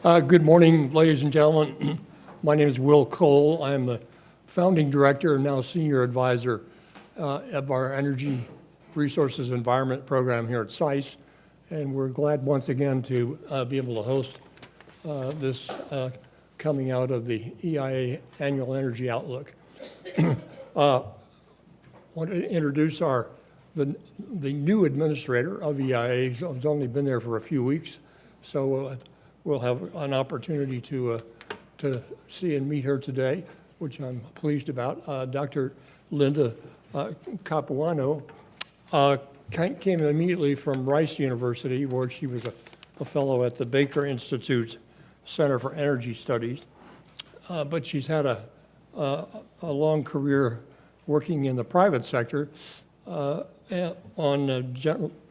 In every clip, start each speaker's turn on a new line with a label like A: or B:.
A: Good morning, ladies and gentlemen. My name is Will Cole. I'm the founding director and now senior advisor of our Energy Resources Environment program here at SICE. And we're glad once again to be able to host this coming out of the EIA Annual Energy Outlook. I want to introduce the new administrator of EIA. He's only been there for a few weeks, so we'll have an opportunity to see and meet her today, which I'm pleased about. Dr. Linda Capuano came immediately from Rice University, where she was a fellow at the Baker Institute Center for Energy Studies. But she's had a long career working in the private sector on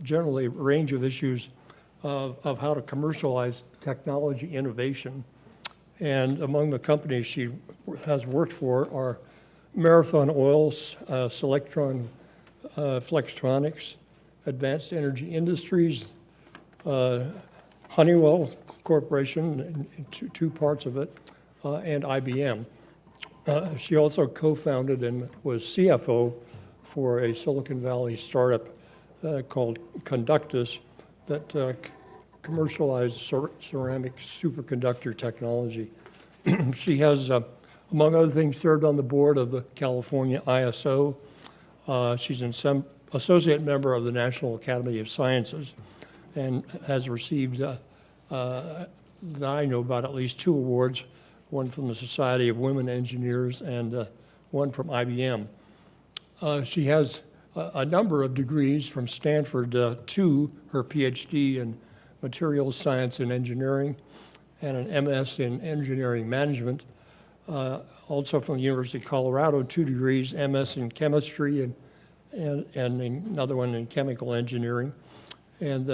A: generally a range of issues of how to commercialize technology innovation. And among the companies she has worked for are Marathon Oils, Selectron Flextronics, Advanced Energy Industries, Honeywell Corporation, two parts of it, and IBM. She also co-founded and was CFO for a Silicon Valley startup called Conductus that commercialized ceramic superconductor technology. She has, among other things, served on the board of the California ISO. She's an associate member of the National Academy of Sciences and has received, that I know about, at least 2 awards, one from the Society of Women Engineers and one from IBM. She has a number of degrees from Stanford to her PhD in materials science and engineering and an MS in engineering management. Also from the University of Colorado, 2 degrees, MS in chemistry and another one in chemical engineering. And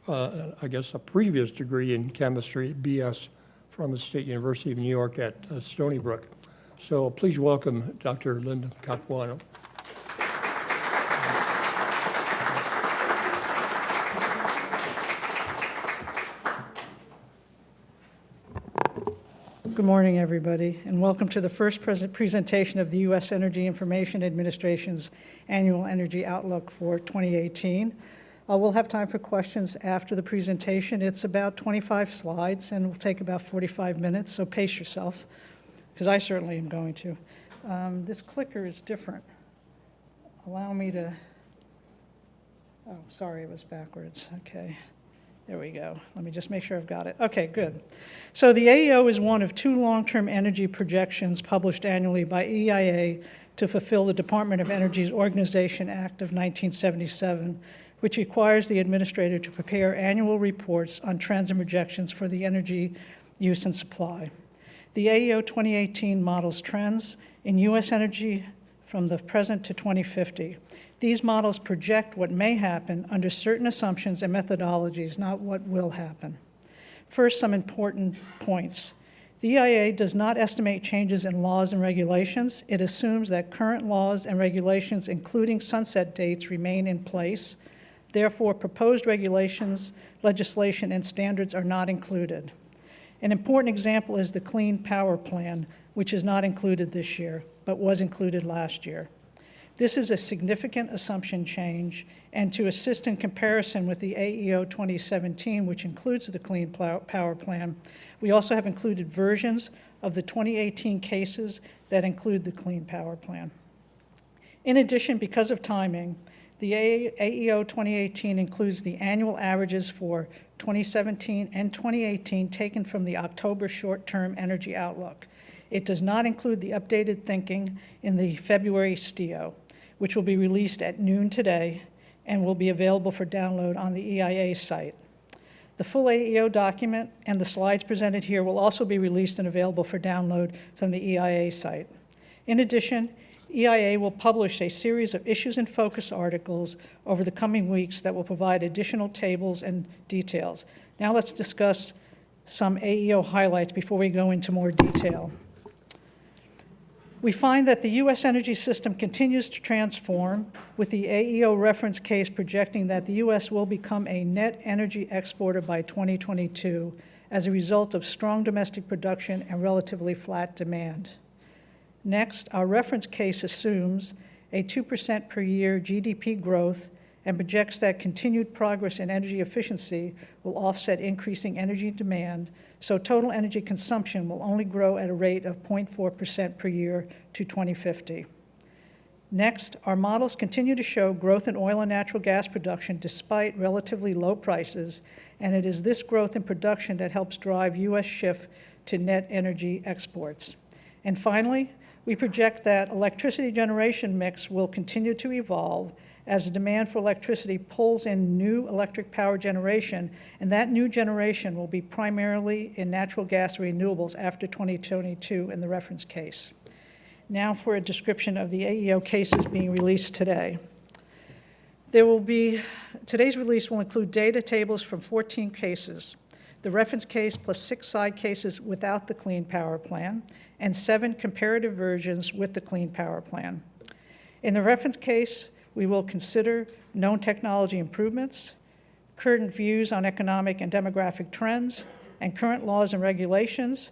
A: I guess a previous degree in chemistry, BS, from the State University of New York at Stony Brook. So please welcome Dr. Linda Capuano.
B: Good morning, everybody, and welcome to the first presentation of the U.S. Energy Information Administration's Annual Energy Outlook for 2018. We'll have time for questions after the presentation. It's about 25 slides and will take about 45 minutes, so pace yourself, because I certainly am going to. This clicker is different. Allow me to, oh, sorry, it was backwards. Okay. There we go. Let me just make sure I've got it. Okay, good. So the AEO is one of 2 long-term energy projections published annually by EIA to fulfill the Department of Energy's Organization Act of 1977, which requires the administrator to prepare annual reports on trends and projections for the energy use and supply. The AEO 2018 models trends in U.S. energy from the present to 2050. These models project what may happen under certain assumptions and methodologies, not what will happen. First, some important points. The EIA does not estimate changes in laws and regulations. It assumes that current laws and regulations, including sunset dates, remain in place. Therefore, proposed regulations, legislation, and standards are not included. An important example is the Clean Power Plan, which is not included this year, but was included last year. This is a significant assumption change, and to assist in comparison with the AEO 2017, which includes the Clean Power Plan, we also have included versions of the 2018 cases that include the Clean Power Plan. In addition, because of timing, the AEO 2018 includes the annual averages for 2017 and 2018 taken from the October short-term energy outlook. It does not include the updated thinking in the February STIO, which will be released at noon today and will be available for download on the EIA site. The full AEO document and the slides presented here will also be released and available for download from the EIA site. In addition, EIA will publish a series of issues and focus articles over the coming weeks that will provide additional tables and details. Now let's discuss some AEO highlights before we go into more detail. We find that the U.S. energy system continues to transform, with the AEO reference case projecting that the U.S. will become a net energy exporter by 2022, as a result of strong domestic production and relatively flat demand. Next, our reference case assumes a 2% per year GDP growth and projects that continued progress in energy efficiency will offset increasing energy demand, so total energy consumption will only grow at a rate of 0.4% per year to 2050. Next, our models continue to show growth in oil and natural gas production despite relatively low prices, and it is this growth in production that helps drive U.S. shift to net energy exports. And finally, we project that electricity generation mix will continue to evolve as the demand for electricity pulls in new electric power generation, and that new generation will be primarily in natural gas renewables after 2022 in the reference case. Now for a description of the AEO cases being released today. Today's release will include data tables from 14 cases, the reference case plus 6 side cases without the Clean Power Plan, and 7 comparative versions with the Clean Power Plan. In the reference case, we will consider known technology improvements, current views on economic and demographic trends, and current laws and regulations.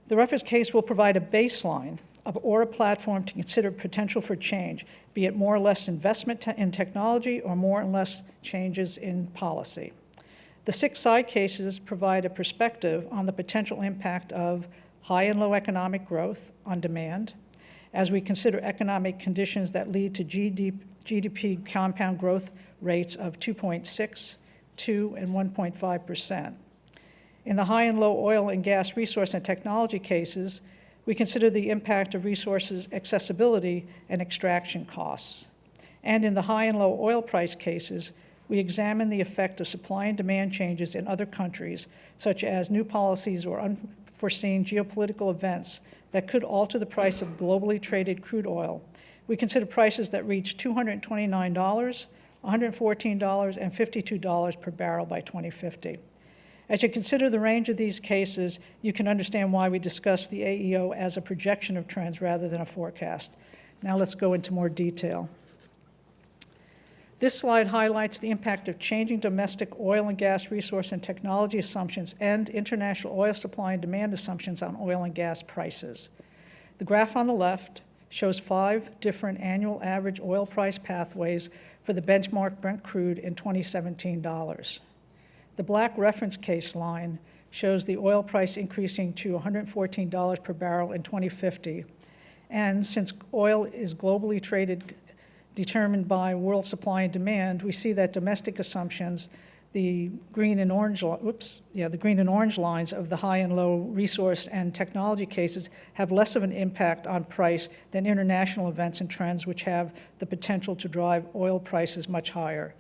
B: The reference case will provide a baseline or a platform to consider potential for change, be it more or less investment in technology or more or less changes in policy. The 6 side cases provide a perspective on the potential impact of high and low economic growth on demand, as we consider economic conditions that lead to GDP compound growth rates of 2.6, 2, and 1.5%. In the high and low oil and gas resource and technology cases, we consider the impact of resources accessibility and extraction costs. And in the high and low oil price cases, we examine the effect of supply and demand changes in other countries, such as new policies or unforeseen geopolitical events that could alter the price of globally traded crude oil. We consider prices that reach $229, $114, and $52 per barrel by 2050. As you consider the range of these cases, you can understand why we discuss the AEO as a projection of trends rather than a forecast. Now let's go into more detail. This slide highlights the impact of changing domestic oil and gas resource and technology assumptions and international oil supply and demand assumptions on oil and gas prices. The graph on the left shows 5 different annual average oil price pathways for the benchmark Brent crude in 2017 dollars. The black reference case line shows the oil price increasing to $114 per barrel in 2050. And since oil is globally traded, determined by world supply and demand, we see that domestic assumptions, the green and orange lines of the high and low resource and technology cases have less of an impact on price than international events and trends, which have the potential to drive oil prices much higher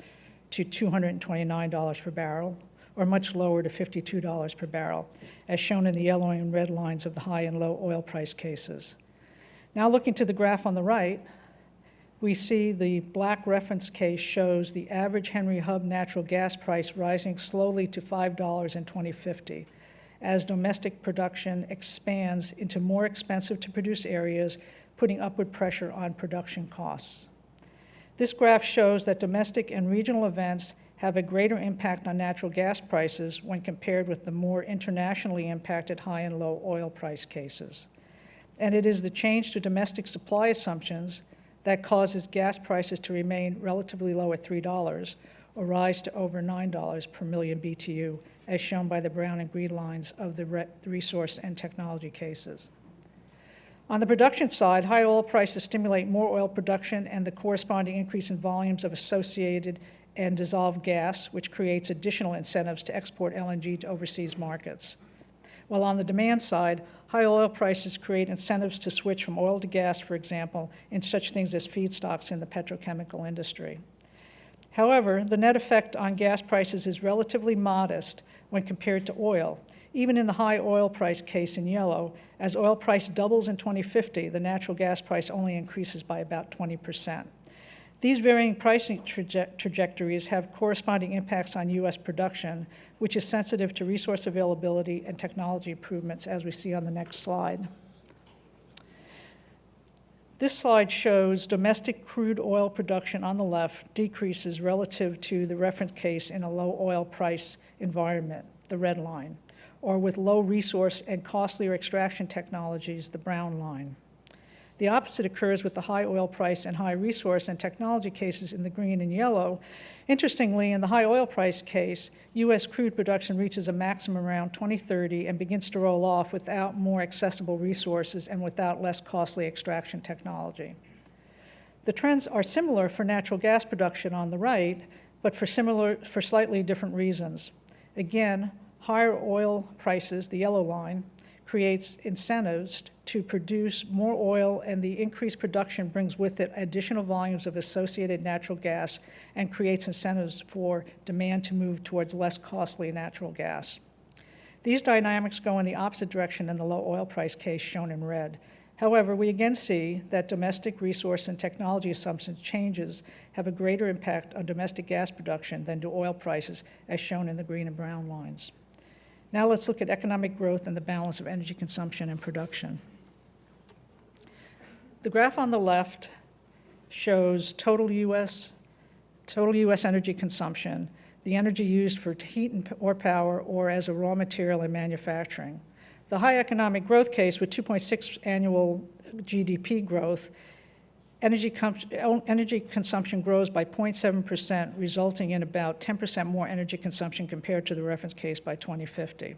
B: to $229 per barrel, or much lower to $52 per barrel, as shown in the yellow and red lines of the high and low oil price cases. Now looking to the graph on the right, we see the black reference case shows the average Henry Hub natural gas price rising slowly to $5 in 2050 as domestic production expands into more expensive to produce areas, putting upward pressure on production costs. This graph shows that domestic and regional events have a greater impact on natural gas prices when compared with the more internationally impacted high and low oil price cases. And it is the change to domestic supply assumptions that causes gas prices to remain relatively low at $3 or rise to over $9 per million BTU, as shown by the brown and green lines of the resource and technology cases. On the production side, high oil prices stimulate more oil production and the corresponding increase in volumes of associated and dissolved gas, which creates additional incentives to export LNG to overseas markets. While on the demand side, high oil prices create incentives to switch from oil to gas, for example, in such things as feedstocks in the petrochemical industry. However, the net effect on gas prices is relatively modest when compared to oil. Even in the high oil price case in yellow, as oil price doubles in 2050, the natural gas price only increases by about 20%. These varying pricing trajectories have corresponding impacts on U.S. production, which is sensitive to resource availability and technology improvements, as we see on the next slide. This slide shows domestic crude oil production on the left decreases relative to the reference case in a low oil price environment, the red line, or with low resource and costlier extraction technologies, the brown line. The opposite occurs with the high oil price and high resource and technology cases in the green and yellow. Interestingly, in the high oil price case, U.S. crude production reaches a maximum around 2030 and begins to roll off without more accessible resources and without less costly extraction technology. The trends are similar for natural gas production on the right, but for slightly different reasons. Again, higher oil prices, the yellow line, creates incentives to produce more oil, and the increased production brings with it additional volumes of associated natural gas and creates incentives for demand to move towards less costly natural gas. These dynamics go in the opposite direction in the low oil price case shown in red. However, we again see that domestic resource and technology assumptions changes have a greater impact on domestic gas production than do oil prices, as shown in the green and brown lines. Now let's look at economic growth and the balance of energy consumption and production. The graph on the left shows total U.S. energy consumption, the energy used for heat or power or as a raw material in manufacturing. The high economic growth case with 2.6 annual GDP growth, energy consumption grows by 0.7%, resulting in about 10% more energy consumption compared to the reference case by 2050.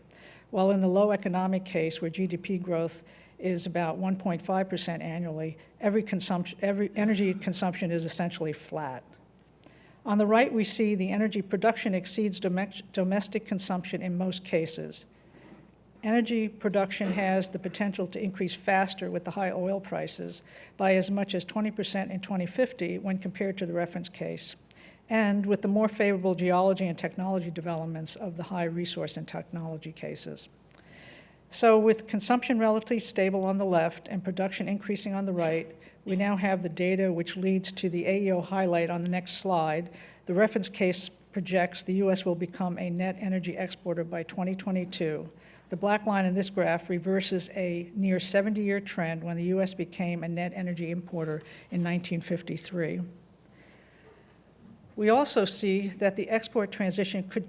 B: While in the low economic case, where GDP growth is about 1.5% annually, every energy consumption is essentially flat. On the right, we see the energy production exceeds domestic consumption in most cases. Energy production has the potential to increase faster with the high oil prices by as much as 20% in 2050 when compared to the reference case, and with the more favorable geology and technology developments of the high resource and technology cases. So with consumption relatively stable on the left and production increasing on the right, we now have the data which leads to the AEO highlight on the next slide. The reference case projects the U.S. will become a net energy exporter by 2022. The black line in this graph reverses a near 70-year trend when the U.S. became a net energy importer in 1953. We also see that the export transition could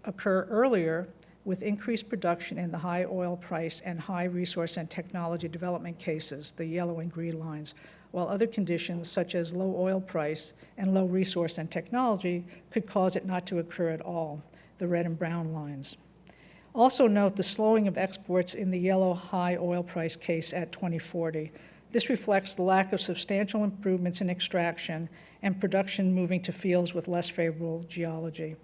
B: occur earlier with increased production in the high oil price and high resource and technology development cases, the yellow and green lines, while other conditions such as low oil price and low resource and technology could cause it not to occur at all, the red and brown lines. Also note the slowing of exports in the yellow high oil price case at 2040. This reflects the lack of substantial improvements in extraction and production moving to fields with less favorable geology.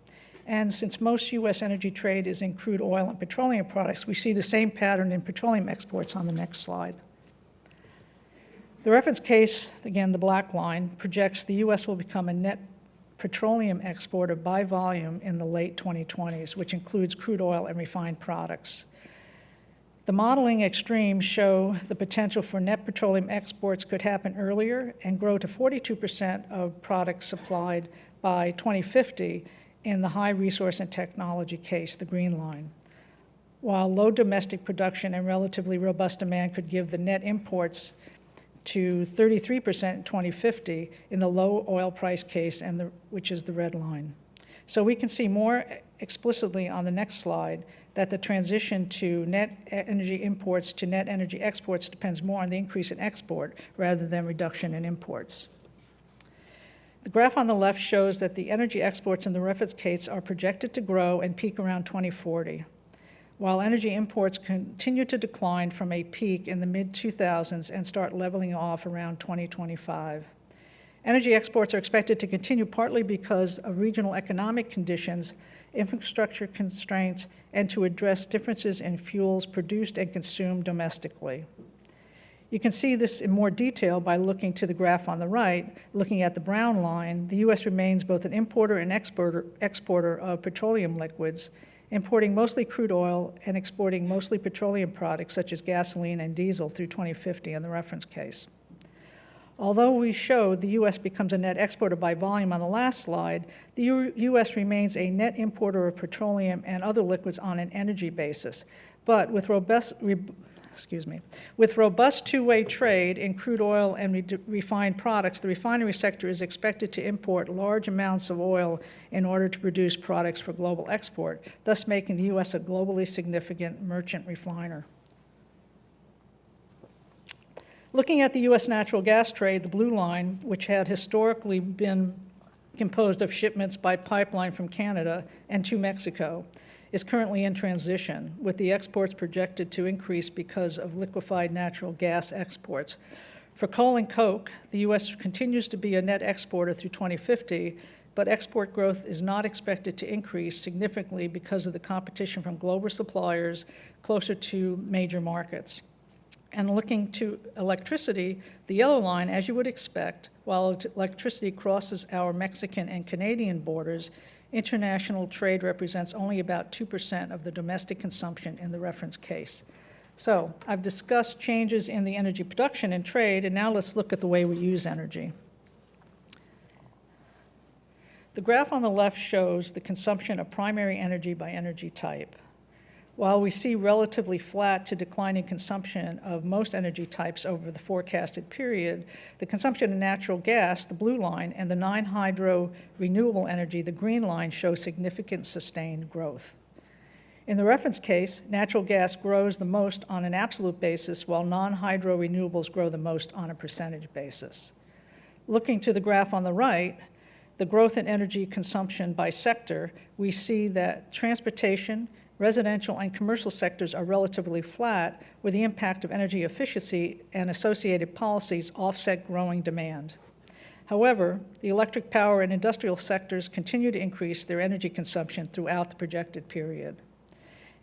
B: And since most U.S. energy trade is in crude oil and petroleum products, we see the same pattern in petroleum exports on the next slide. The reference case, again the black line, projects the U.S. will become a net petroleum exporter by volume in the late 2020s, which includes crude oil and refined products. The modeling extremes show the potential for net petroleum exports could happen earlier and grow to 42% of products supplied by 2050 in the high resource and technology case, the green line. While low domestic production and relatively robust demand could give the net imports to 33% in 2050 in the low oil price case, which is the red line. So we can see more explicitly on the next slide that the transition to net energy imports to net energy exports depends more on the increase in export rather than reduction in imports. The graph on the left shows that the energy exports in the reference case are projected to grow and peak around 2040. While energy imports continue to decline from a peak in the mid-2000s and start leveling off around 2025. Energy exports are expected to continue partly because of regional economic conditions, infrastructure constraints, and to address differences in fuels produced and consumed domestically. You can see this in more detail by looking to the graph on the right. Looking at the brown line, the U.S. remains both an importer and exporter of petroleum liquids, importing mostly crude oil and exporting mostly petroleum products such as gasoline and diesel through 2050 in the reference case. Although we showed the U.S. becomes a net exporter by volume on the last slide, the U.S. remains a net importer of petroleum and other liquids on an energy basis. But with robust With robust two-way trade in crude oil and refined products, the refinery sector is expected to import large amounts of oil in order to produce products for global export, thus making the U.S. a globally significant merchant refiner. Looking at the U.S. natural gas trade, the blue line, which had historically been composed of shipments by pipeline from Canada and to Mexico, is currently in transition, with the exports projected to increase because of liquefied natural gas exports. For coal and coke, the U.S. continues to be a net exporter through 2050, but export growth is not expected to increase significantly because of the competition from global suppliers closer to major markets. And looking to electricity, the yellow line, as you would expect, while electricity crosses our Mexican and Canadian borders, international trade represents only about 2% of the domestic consumption in the reference case. So I've discussed changes in the energy production and trade, and now let's look at the way we use energy. The graph on the left shows the consumption of primary energy by energy type. While we see relatively flat to declining consumption of most energy types over the forecasted period, the consumption of natural gas, the blue line, and the non-hydro renewable energy, the green line, show significant sustained growth. In the reference case, natural gas grows the most on an absolute basis, while non-hydro renewables grow the most on a percentage basis. Looking to the graph on the right, the growth in energy consumption by sector, we see that transportation, residential and commercial sectors are relatively flat, where the impact of energy efficiency and associated policies offset growing demand. However, the electric power and industrial sectors continue to increase their energy consumption throughout the projected period.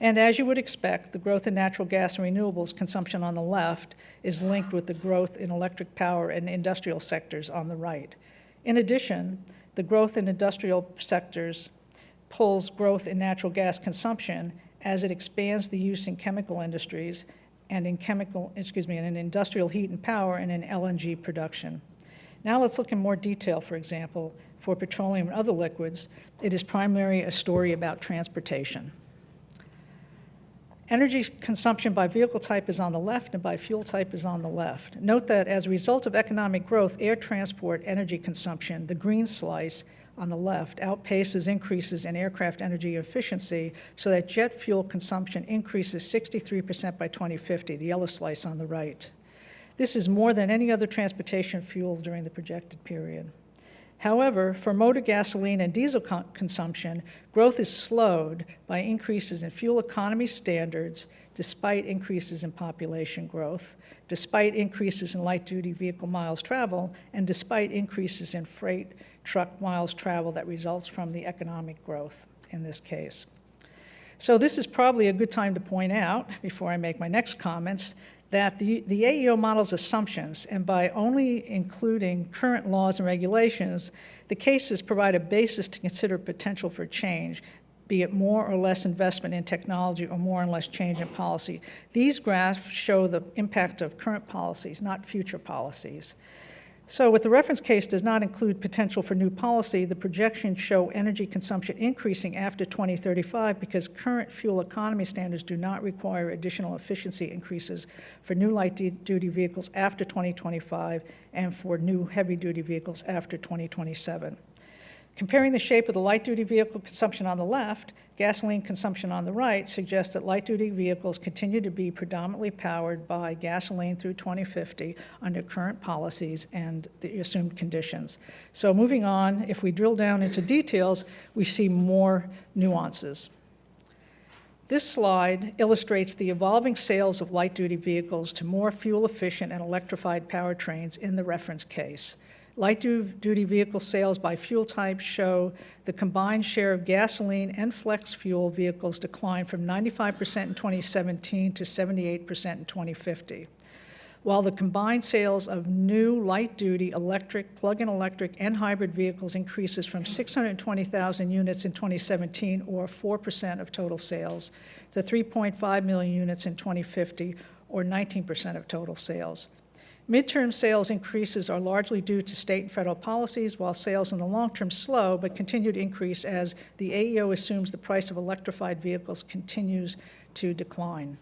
B: And as you would expect, the growth in natural gas and renewables consumption on the left is linked with the growth in electric power and industrial sectors on the right. In addition, the growth in industrial sectors pulls growth in natural gas consumption as it expands the use in chemical industries and in industrial heat and power and in LNG production. Now let's look in more detail, for example, for petroleum and other liquids. It is primarily a story about transportation. Energy consumption by vehicle type is on the left and by fuel type is on the left. Note that as a result of economic growth, air transport energy consumption, the green slice, on the left, outpaces increases in aircraft energy efficiency so that jet fuel consumption increases 63% by 2050, the yellow slice on the right. This is more than any other transportation fuel during the projected period. However, for motor gasoline and diesel consumption, growth is slowed by increases in fuel economy standards, despite increases in population growth, despite increases in light-duty vehicle miles traveled, and despite increases in freight truck miles traveled that results from the economic growth in this case. So this is probably a good time to point out, before I make my next comments, that the AEO model's assumptions, and by only including current laws and regulations, the cases provide a basis to consider potential for change, be it more or less investment in technology or more or less change in policy. These graphs show the impact of current policies, not future policies. So what the reference case does not include potential for new policy, the projections show energy consumption increasing after 2035 because current fuel economy standards do not require additional efficiency increases for new light-duty vehicles after 2025 and for new heavy-duty vehicles after 2027. Comparing the shape of the light-duty vehicle consumption on the left, gasoline consumption on the right suggests that light-duty vehicles continue to be predominantly powered by gasoline through 2050 under current policies and the assumed conditions. So moving on, if we drill down into details, we see more nuances. This slide illustrates the evolving sales of light-duty vehicles to more fuel-efficient and electrified powertrains in the reference case. Light-duty vehicle sales by fuel type show the combined share of gasoline and flex fuel vehicles decline from 95% in 2017 to 78% in 2050, while the combined sales of new light-duty electric, plug-in electric, and hybrid vehicles increases from 620,000 units in 2017, or 4% of total sales, to 3.5 million units in 2050, or 19% of total sales. Midterm sales increases are largely due to state and federal policies, while sales in the long term slow but continue to increase as the AEO assumes the price of electrified vehicles continues to decline.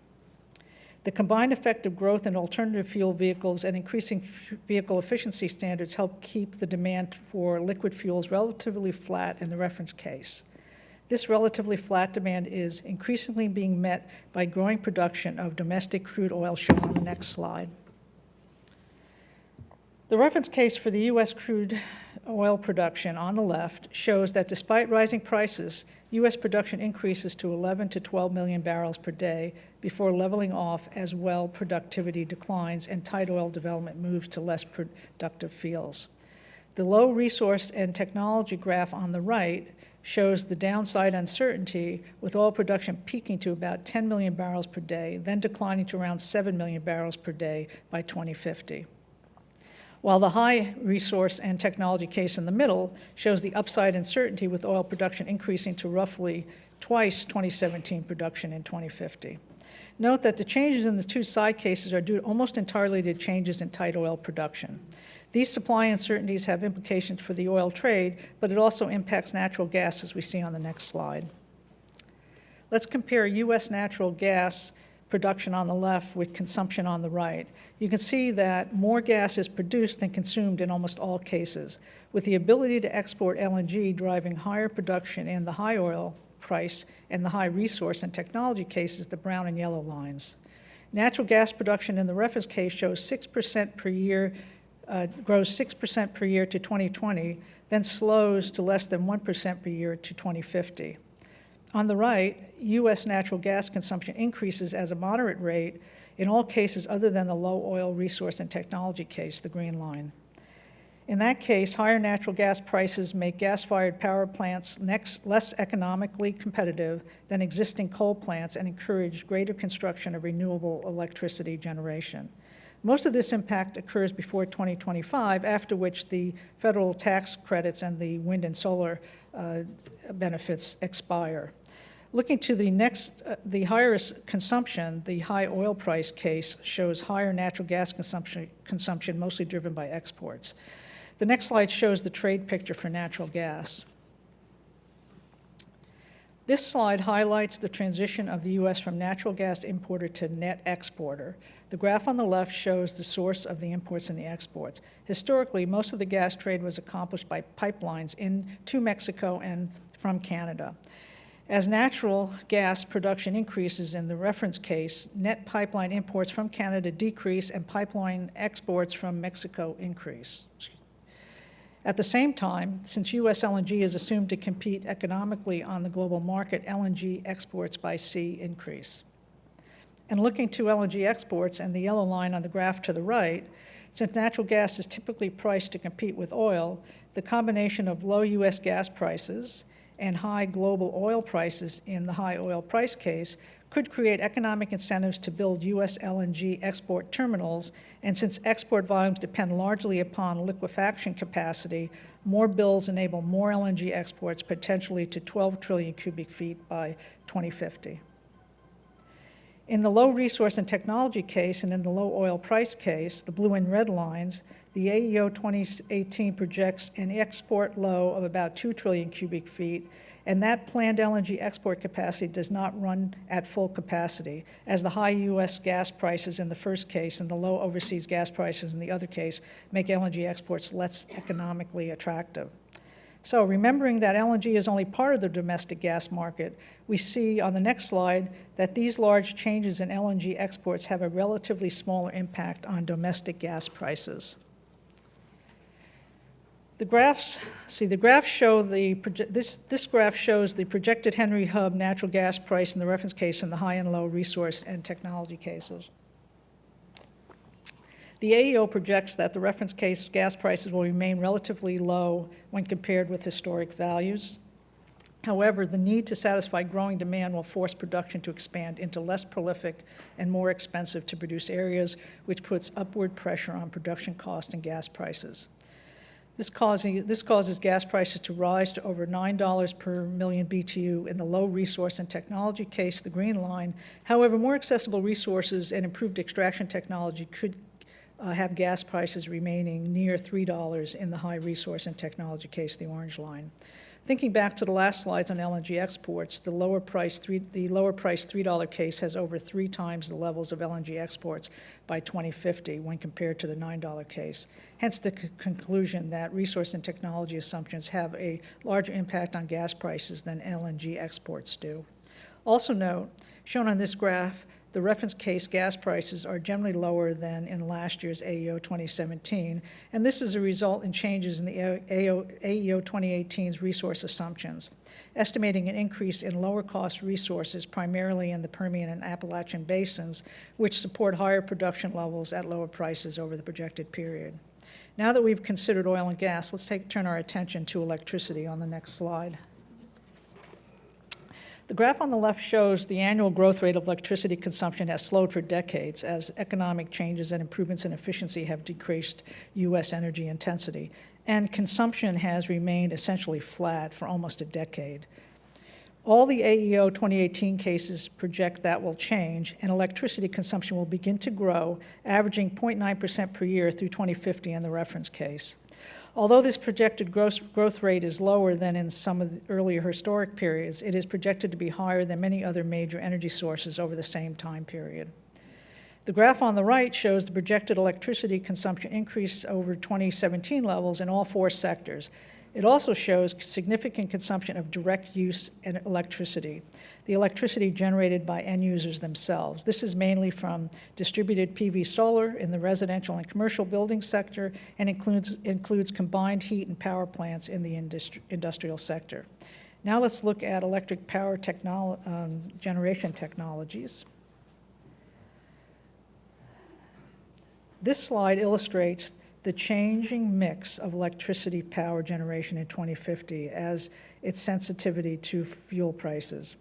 B: The combined effect of growth in alternative fuel vehicles and increasing vehicle efficiency standards help keep the demand for liquid fuels relatively flat in the reference case. This relatively flat demand is increasingly being met by growing production of domestic crude oil, shown on the next slide. The reference case for the U.S. crude oil production on the left shows that despite rising prices, U.S. production increases to 11 to 12 million barrels per day before leveling off as well productivity declines and tight oil development moves to less productive fields. The low resource and technology graph on the right shows the downside uncertainty, with oil production peaking to about 10 million barrels per day, then declining to around 7 million barrels per day by 2050. While the high resource and technology case in the middle shows the upside uncertainty, with oil production increasing to roughly twice 2017 production in 2050. Note that the changes in the two side cases are due almost entirely to changes in tight oil production. These supply uncertainties have implications for the oil trade, but it also impacts natural gas, as we see on the next slide. Let's compare U.S. natural gas production on the left with consumption on the right. You can see that more gas is produced than consumed in almost all cases, with the ability to export LNG driving higher production in the high oil price and the high resource and technology cases, the brown and yellow lines. Natural gas production in the reference case shows 6% per year, grows 6% per year to 2020, then slows to less than 1% per year to 2050. On the right, U.S. natural gas consumption increases at a moderate rate in all cases other than the low oil resource and technology case, the green line. In that case, higher natural gas prices make gas-fired power plants less economically competitive than existing coal plants and encourage greater construction of renewable electricity generation. Most of this impact occurs before 2025, after which the federal tax credits and the wind and solar benefits expire. Looking to the next, the higher consumption, the high oil price case shows higher natural gas consumption, mostly driven by exports. The next slide shows the trade picture for natural gas. This slide highlights the transition of the U.S. from natural gas importer to net exporter. The graph on the left shows the source of the imports and the exports. Historically, most of the gas trade was accomplished by pipelines to Mexico and from Canada. As natural gas production increases in the reference case, net pipeline imports from Canada decrease and pipeline exports from Mexico increase. At the same time, since U.S. LNG is assumed to compete economically on the global market, LNG exports by sea increase. And looking to LNG exports and the yellow line on the graph to the right, since natural gas is typically priced to compete with oil, the combination of low U.S. gas prices and high global oil prices in the high oil price case could create economic incentives to build U.S. LNG export terminals, and since export volumes depend largely upon liquefaction capacity, more bills enable more LNG exports, potentially to 12 trillion cubic feet by 2050. In the low resource and technology case and in the low oil price case, the blue and red lines, the AEO 2018 projects an export low of about 2 trillion cubic feet, and that planned LNG export capacity does not run at full capacity, as the high U.S. gas prices in the first case and the low overseas gas prices in the other case make LNG exports less economically attractive. So remembering that LNG is only part of the domestic gas market, we see on the next slide that these large changes in LNG exports have a relatively smaller impact on domestic gas prices. The graphs show this graph shows the projected Henry Hub natural gas price in the reference case in the high and low resource and technology cases. The AEO projects that the reference case gas prices will remain relatively low when compared with historic values. However, the need to satisfy growing demand will force production to expand into less prolific and more expensive to produce areas, which puts upward pressure on production costs and gas prices. This causes gas prices to rise to over $9 per million BTU in the low resource and technology case, the green line. However, more accessible resources and improved extraction technology could have gas prices remaining near $3 in the high resource and technology case, the orange line. Thinking back to the last slides on LNG exports, the lower price $3 case has over 3 times the levels of LNG exports by 2050 when compared to the $9 case. Hence the conclusion that resource and technology assumptions have a larger impact on gas prices than LNG exports do. Also note, shown on this graph, the reference case gas prices are generally lower than in last year's AEO 2017, and this is a result in changes in the AEO 2018's resource assumptions, estimating an increase in lower-cost resources primarily in the Permian and Appalachian basins, which support higher production levels at lower prices over the projected period. Now that we've considered oil and gas, let's turn our attention to electricity on the next slide. The graph on the left shows the annual growth rate of electricity consumption has slowed for decades as economic changes and improvements in efficiency have decreased U.S. energy intensity, and consumption has remained essentially flat for almost a decade. All the AEO 2018 cases project that will change, and electricity consumption will begin to grow, averaging 0.9% per year through 2050 in the reference case. Although this projected growth rate is lower than in some of the earlier historic periods, it is projected to be higher than many other major energy sources over the same time period. The graph on the right shows the projected electricity consumption increase over 2017 levels in all 4 sectors. It also shows significant consumption of direct use electricity, the electricity generated by end users themselves. This is mainly from distributed PV solar in the residential and commercial building sector and includes combined heat and power plants in the industrial sector. Now let's look at electric power generation technologies. This slide illustrates the changing mix of electricity power generation in 2050 as its sensitivity to fuel prices.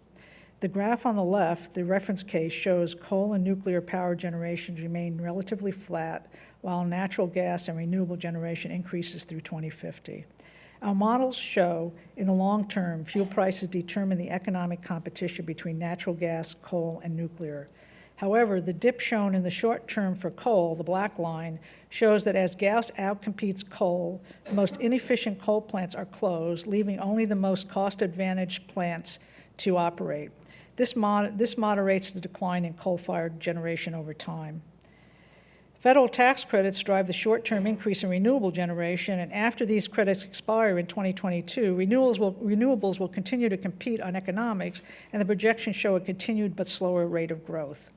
B: The graph on the left, the reference case, shows coal and nuclear power generation remain relatively flat, while natural gas and renewable generation increases through 2050. Our models show, in the long term, fuel prices determine the economic competition between natural gas, coal, and nuclear. However, the dip shown in the short term for coal, the black line, shows that as gas outcompetes coal, the most inefficient coal plants are closed, leaving only the most cost-advantaged plants to operate. This moderates the decline in coal-fired generation over time. Federal tax credits drive the short-term increase in renewable generation, and after these credits expire in 2022, renewables will continue to compete on economics, and the projections show a continued but slower rate of growth.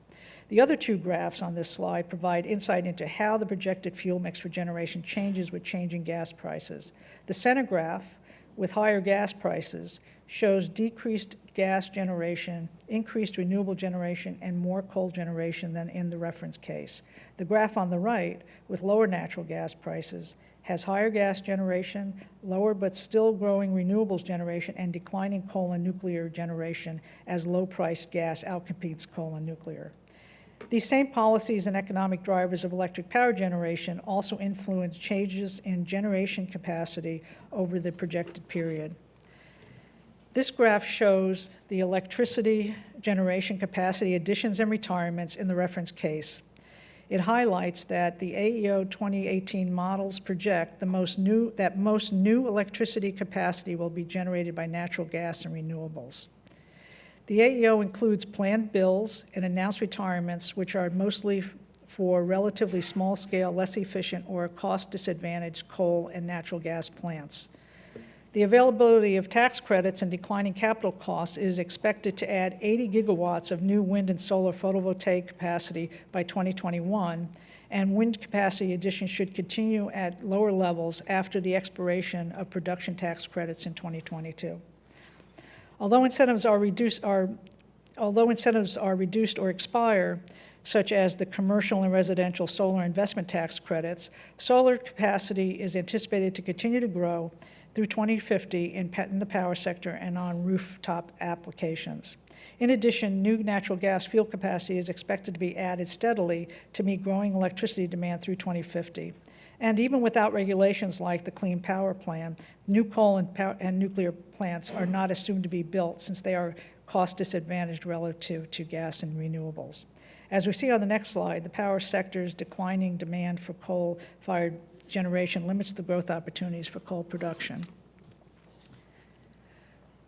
B: The other 2 graphs on this slide provide insight into how the projected fuel mix for generation changes with changing gas prices. The center graph, with higher gas prices, shows decreased gas generation, increased renewable generation, and more coal generation than in the reference case. The graph on the right, with lower natural gas prices, has higher gas generation, lower but still growing renewables generation, and declining coal and nuclear generation as low-priced gas outcompetes coal and nuclear. These same policies and economic drivers of electric power generation also influence changes in generation capacity over the projected period. This graph shows the electricity generation capacity additions and retirements in the reference case. It highlights that the AEO 2018 models project that most new electricity capacity will be generated by natural gas and renewables. The AEO includes planned bills and announced retirements, which are mostly for relatively small-scale, less efficient, or cost-disadvantaged coal and natural gas plants. The availability of tax credits and declining capital costs is expected to add 80 gigawatts of new wind and solar photovoltaic capacity by 2021, and wind capacity additions should continue at lower levels after the expiration of production tax credits in 2022. Although incentives are reduced or expire, such as the commercial and residential solar investment tax credits, solar capacity is anticipated to continue to grow through 2050 in the power sector and on rooftop applications. In addition, new natural gas fuel capacity is expected to be added steadily to meet growing electricity demand through 2050. And even without regulations like the Clean Power Plan, new coal and nuclear plants are not assumed to be built since they are cost disadvantaged relative to gas and renewables. As we see on the next slide, the power sector's declining demand for coal-fired generation limits the growth opportunities for coal production.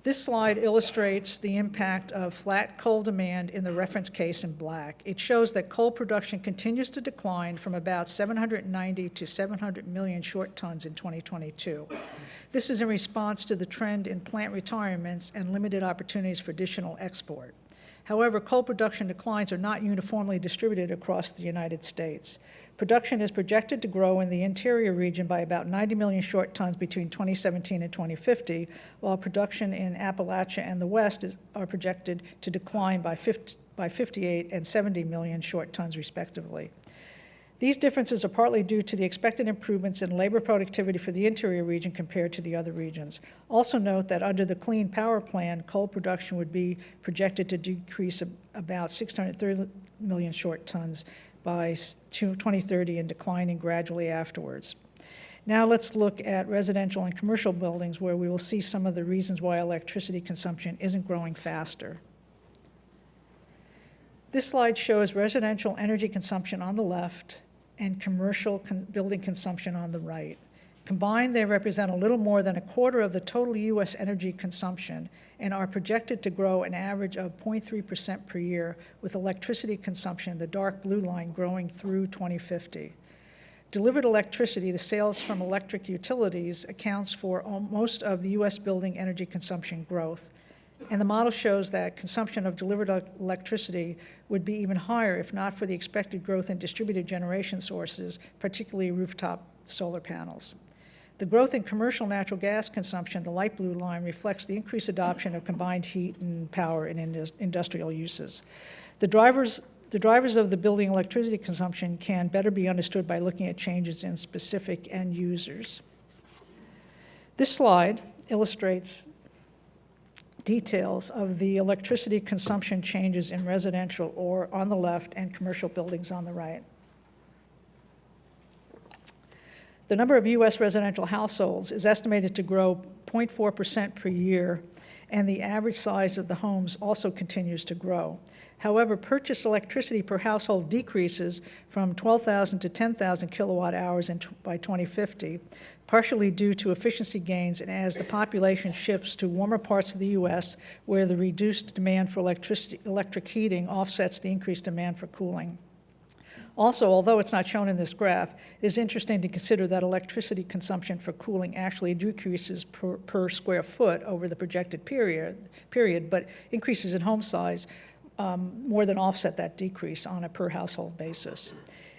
B: This slide illustrates the impact of flat coal demand in the reference case in black. It shows that coal production continues to decline from about 790 to 700 million short tons in 2022. This is in response to the trend in plant retirements and limited opportunities for additional export. However, coal production declines are not uniformly distributed across the United States. Production is projected to grow in the interior region by about 90 million short tons between 2017 and 2050, while production in Appalachia and the West are projected to decline by 58 and 70 million short tons, respectively. These differences are partly due to the expected improvements in labor productivity for the interior region compared to the other regions. Also note that under the Clean Power Plan, coal production would be projected to decrease about 630 million short tons by 2030 and declining gradually afterwards. Now let's look at residential and commercial buildings, where we will see some of the reasons why electricity consumption isn't growing faster. This slide shows residential energy consumption on the left and commercial building consumption on the right. Combined, they represent a little more than a quarter of the total U.S. energy consumption and are projected to grow an average of 0.3% per year, with electricity consumption, the dark blue line, growing through 2050. Delivered electricity, the sales from electric utilities, accounts for most of the U.S. building energy consumption growth. And the model shows that consumption of delivered electricity would be even higher if not for the expected growth in distributed generation sources, particularly rooftop solar panels. The growth in commercial natural gas consumption, the light blue line, reflects the increased adoption of combined heat and power in industrial uses. The drivers of the building electricity consumption can better be understood by looking at changes in specific end users. This slide illustrates details of the electricity consumption changes in residential or on the left and commercial buildings on the right. The number of U.S. residential households is estimated to grow 0.4% per year, and the average size of the homes also continues to grow. However, purchased electricity per household decreases from 12,000 to 10,000 kilowatt hours by 2050, partially due to efficiency gains and as the population shifts to warmer parts of the U.S. where the reduced demand for electric heating offsets the increased demand for cooling. Also, although it's not shown in this graph, it is interesting to consider that electricity consumption for cooling actually decreases per square foot over the projected period, but increases in home size more than offset that decrease on a per household basis.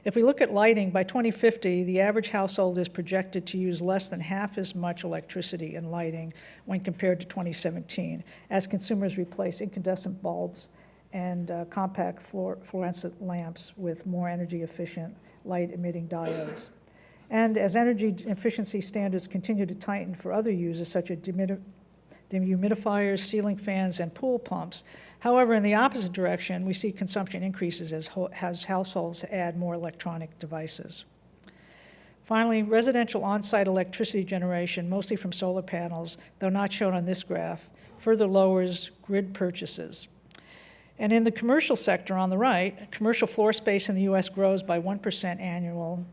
B: If we look at lighting, by 2050, the average household is projected to use less than half as much electricity in lighting when compared to 2017, as consumers replace incandescent bulbs and compact fluorescent lamps with more energy-efficient light-emitting diodes. And as energy efficiency standards continue to tighten for other uses, such as dehumidifiers, ceiling fans, and pool pumps. However, in the opposite direction, we see consumption increases as households add more electronic devices. Finally, residential on-site electricity generation, mostly from solar panels, though not shown on this graph, further lowers grid purchases. And in the commercial sector on the right, commercial floor space in the U.S. grows by 1% annual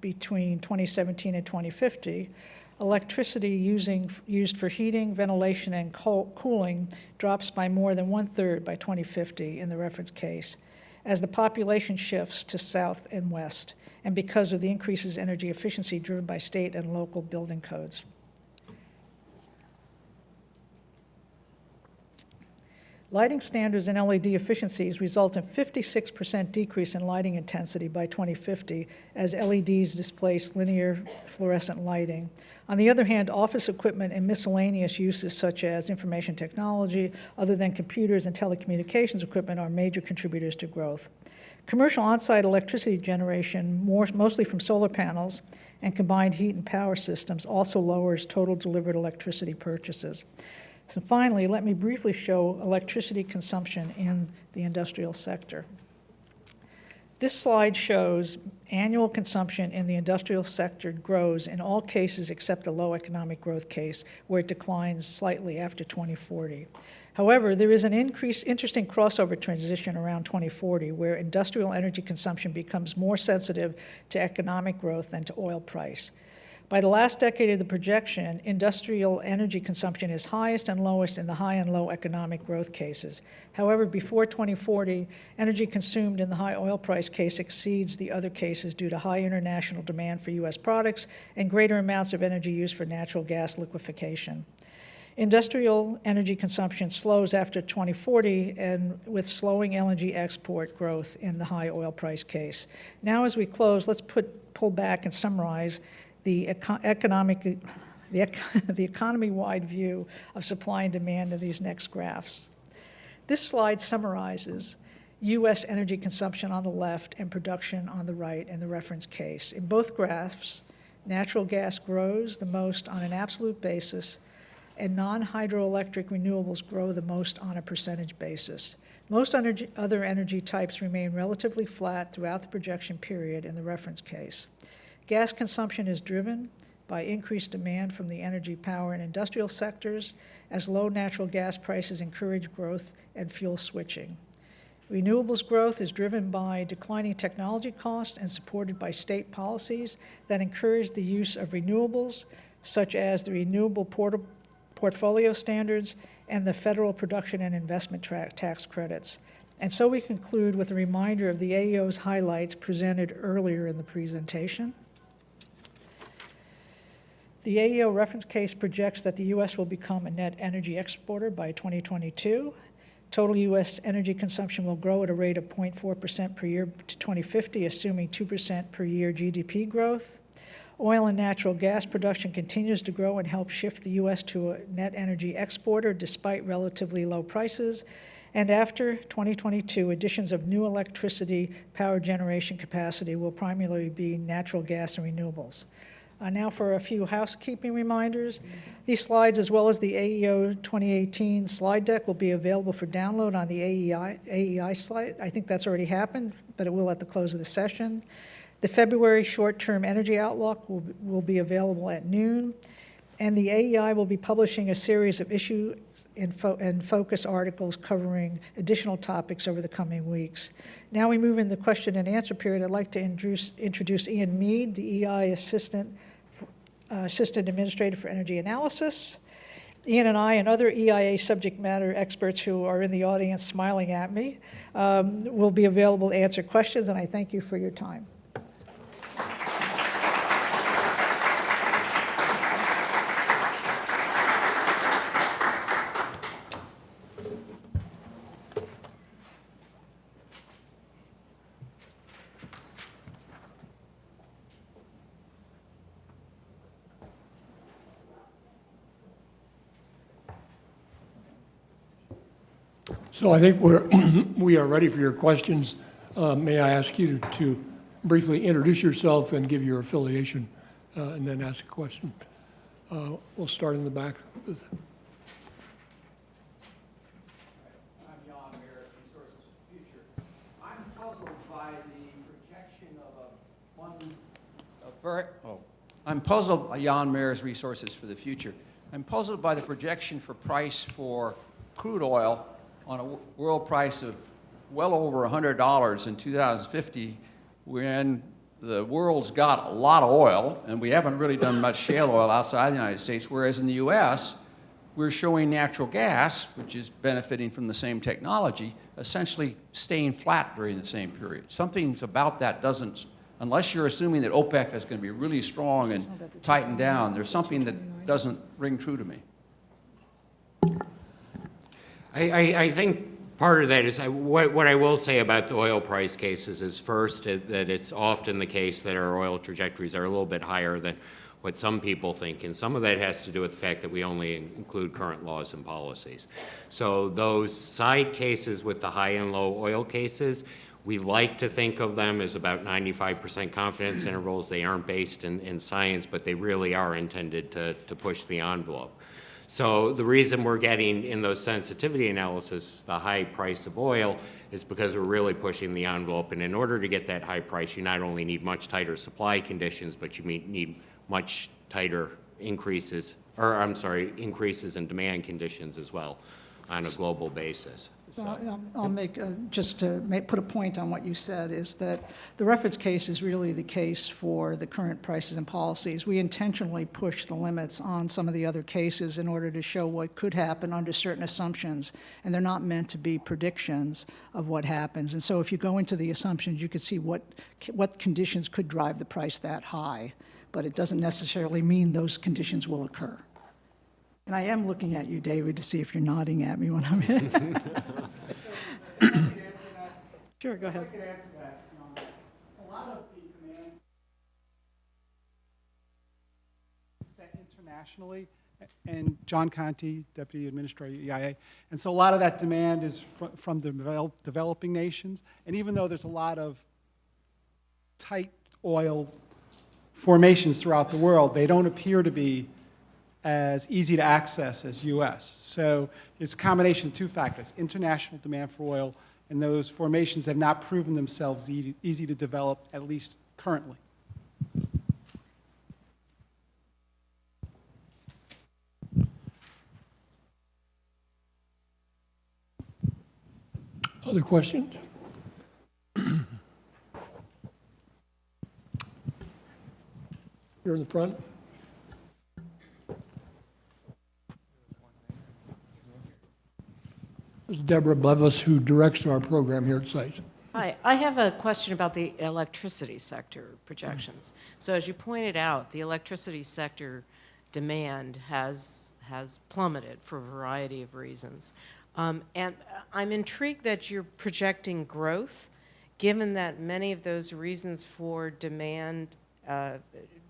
B: between 2017 and 2050. Electricity used for heating, ventilation, and cooling drops by more than 1/3 by 2050 in the reference case, as the population shifts to south and west, and because of the increases in energy efficiency driven by state and local building codes. Lighting standards and LED efficiencies result in 56% decrease in lighting intensity by 2050 as LEDs displace linear fluorescent lighting. On the other hand, office equipment and miscellaneous uses such as information technology, other than computers and telecommunications equipment, are major contributors to growth. Commercial on-site electricity generation, mostly from solar panels and combined heat and power systems, also lowers total delivered electricity purchases. So finally, let me briefly show electricity consumption in the industrial sector. This slide shows annual consumption in the industrial sector grows in all cases except the low economic growth case, where it declines slightly after 2040. However, there is an interesting crossover transition around 2040, where industrial energy consumption becomes more sensitive to economic growth than to oil price. By the last decade of the projection, industrial energy consumption is highest and lowest in the high and low economic growth cases. However, before 2040, energy consumed in the high oil price case exceeds the other cases due to high international demand for U.S. products and greater amounts of energy used for natural gas liquefaction. Industrial energy consumption slows after 2040 and with slowing LNG export growth in the high oil price case. Now as we close, let's pull back and summarize the economy-wide view of supply and demand in these next graphs. This slide summarizes U.S. energy consumption on the left and production on the right in the reference case. In both graphs, natural gas grows the most on an absolute basis, and non-hydroelectric renewables grow the most on a percentage basis. Most other energy types remain relatively flat throughout the projection period in the reference case. Gas consumption is driven by increased demand from the energy, power, and industrial sectors as low natural gas prices encourage growth and fuel switching. Renewables growth is driven by declining technology costs and supported by state policies that encourage the use of renewables, such as the Renewable Portfolio Standards and the federal production and investment tax credits. And so we conclude with a reminder of the AEO's highlights presented earlier in the presentation. The AEO reference case projects that the U.S. will become a net energy exporter by 2022. Total U.S. energy consumption will grow at a rate of 0.4% per year to 2050, assuming 2% per year GDP growth. Oil and natural gas production continues to grow and help shift the U.S. to a net energy exporter despite relatively low prices. And after 2022, additions of new electricity power generation capacity will primarily be natural gas and renewables. Now for a few housekeeping reminders. These slides, as well as the AEO 2018 slide deck, will be available for download on the AEI slide. I think that's already happened, but it will at the close of the session. The February short-term energy outlook will be available at noon, and the AEI will be publishing a series of issue and focus articles covering additional topics over the coming weeks. Now we move into the question and answer period. I'd like to introduce Ian Mead, the EI Assistant Administrator for Energy Analysis. Ian and I and other EIA subject matter experts who are in the audience smiling at me will be available to answer questions, and I thank you for your time.
A: So I think we are ready for your questions. May I ask you to briefly introduce yourself and give your affiliation, and then ask a question. We'll start in the back.
C: I'm Jan Mayer, Resources for the Future. I'm puzzled by the projection I'm puzzled by Jan Mayer's Resources for the Future. I'm puzzled by the projection for price for crude oil on a world price of well over $100 in 2050, when the world's got a lot of oil, and we haven't really done much shale oil outside the United States, whereas in the US, we're showing natural gas, which is benefiting from the same technology, essentially staying flat during the same period. Something about that doesn't, unless you're assuming that OPEC is going to be really strong and tighten down, there's something that doesn't ring true to me.
D: I think part of that is, what I will say about the oil price cases is first that it's often the case that our oil trajectories are a little bit higher than what some people think, and some of that has to do with the fact that we only include current laws and policies. So those side cases with the high and low oil cases, we like to think of them as about 95% confidence intervals. They aren't based in science, but they really are intended to push the envelope. So the reason we're getting in those sensitivity analysis the high price of oil is because we're really pushing the envelope. And in order to get that high price, you not only need much tighter supply conditions, but you need much tighter increases in demand conditions as well on a global basis.
B: So I'll make, just to put a point on what you said, is that the reference case is really the case for the current prices and policies. We intentionally push the limits on some of the other cases in order to show what could happen under certain assumptions, and they're not meant to be predictions of what happens. And so if you go into the assumptions, you could see what conditions could drive the price that high, but it doesn't necessarily mean those conditions will occur. And I am looking at you, David, to see if you're nodding at me when I'm in. Sure, go ahead.
E: I could answer that. A lot of the demand set internationally, and John Conti, Deputy Administrator, EIA, and so a lot of that demand is from the developing nations, and even though there's a lot of tight oil formations throughout the world, they don't appear to be as easy to access as U.S. So it's a combination of two factors: international demand for oil, and those formations have not proven themselves easy to develop, at least currently.
A: Other questions? Here in the front. This is Deborah Blevis, who directs our program here at site.
F: Hi, I have a question about the electricity sector projections. So as you pointed out, the electricity sector demand has plummeted for a variety of reasons. And I'm intrigued that you're projecting growth, given that many of those reasons for demand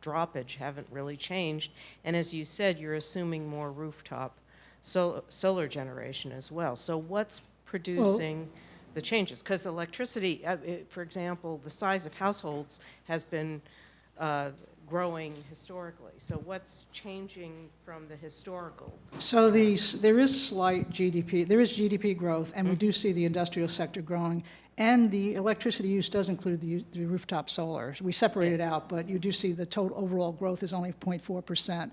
F: droppage haven't really changed. And as you said, you're assuming more rooftop solar generation as well. So what's producing the changes? Because electricity, for example, the size of households has been growing historically. So what's changing from the historical?
B: So there is slight GDP, there is GDP growth, and we do see the industrial sector growing. And the electricity use does include the rooftop solar. We separate it out, but you do see the total overall growth is only 0.4%.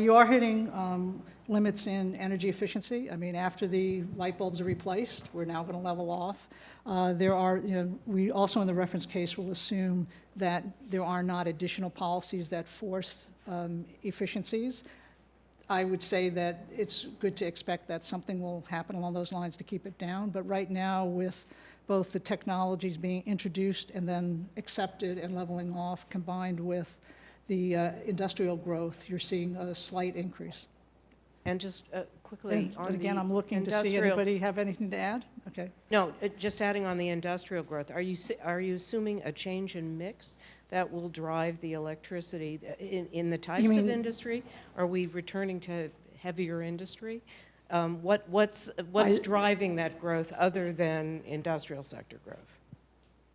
B: You are hitting limits in energy efficiency. I mean, after the light bulbs are replaced, we're now going to level off. We also in the reference case will assume that there are not additional policies that force efficiencies. I would say that it's good to expect that something will happen along those lines to keep it down. But right now, with both the technologies being introduced and then accepted and leveling off, combined with the industrial growth, you're seeing a slight increase.
F: And just quickly
B: And
F: on
B: again,
F: the
B: I'm looking to see
F: industrial-
B: anybody have anything to add? Okay.
F: No, just adding on the industrial growth, are you assuming a change in mix that will drive the electricity in the types of
B: mean-
F: industry? Are we returning to heavier industry? What's driving that growth other than industrial sector growth?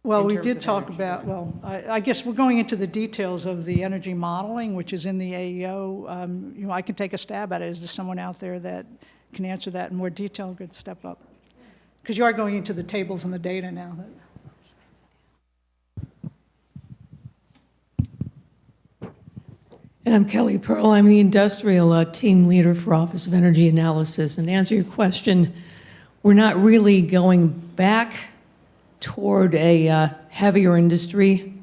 B: Well,
F: in
B: we
F: terms
B: did
F: of
B: talk
F: energy
B: about, well, I guess we're going into the details of the energy modeling, which is in the AEO. I can take a stab at it. Is there someone out there that can answer that in more detail? Good, step up. Because you are going into the tables and the data now.
G: I'm Kelly Pearl. I'm the industrial team leader for Office of Energy Analysis. And to answer your question, we're not really going back toward a heavier industry.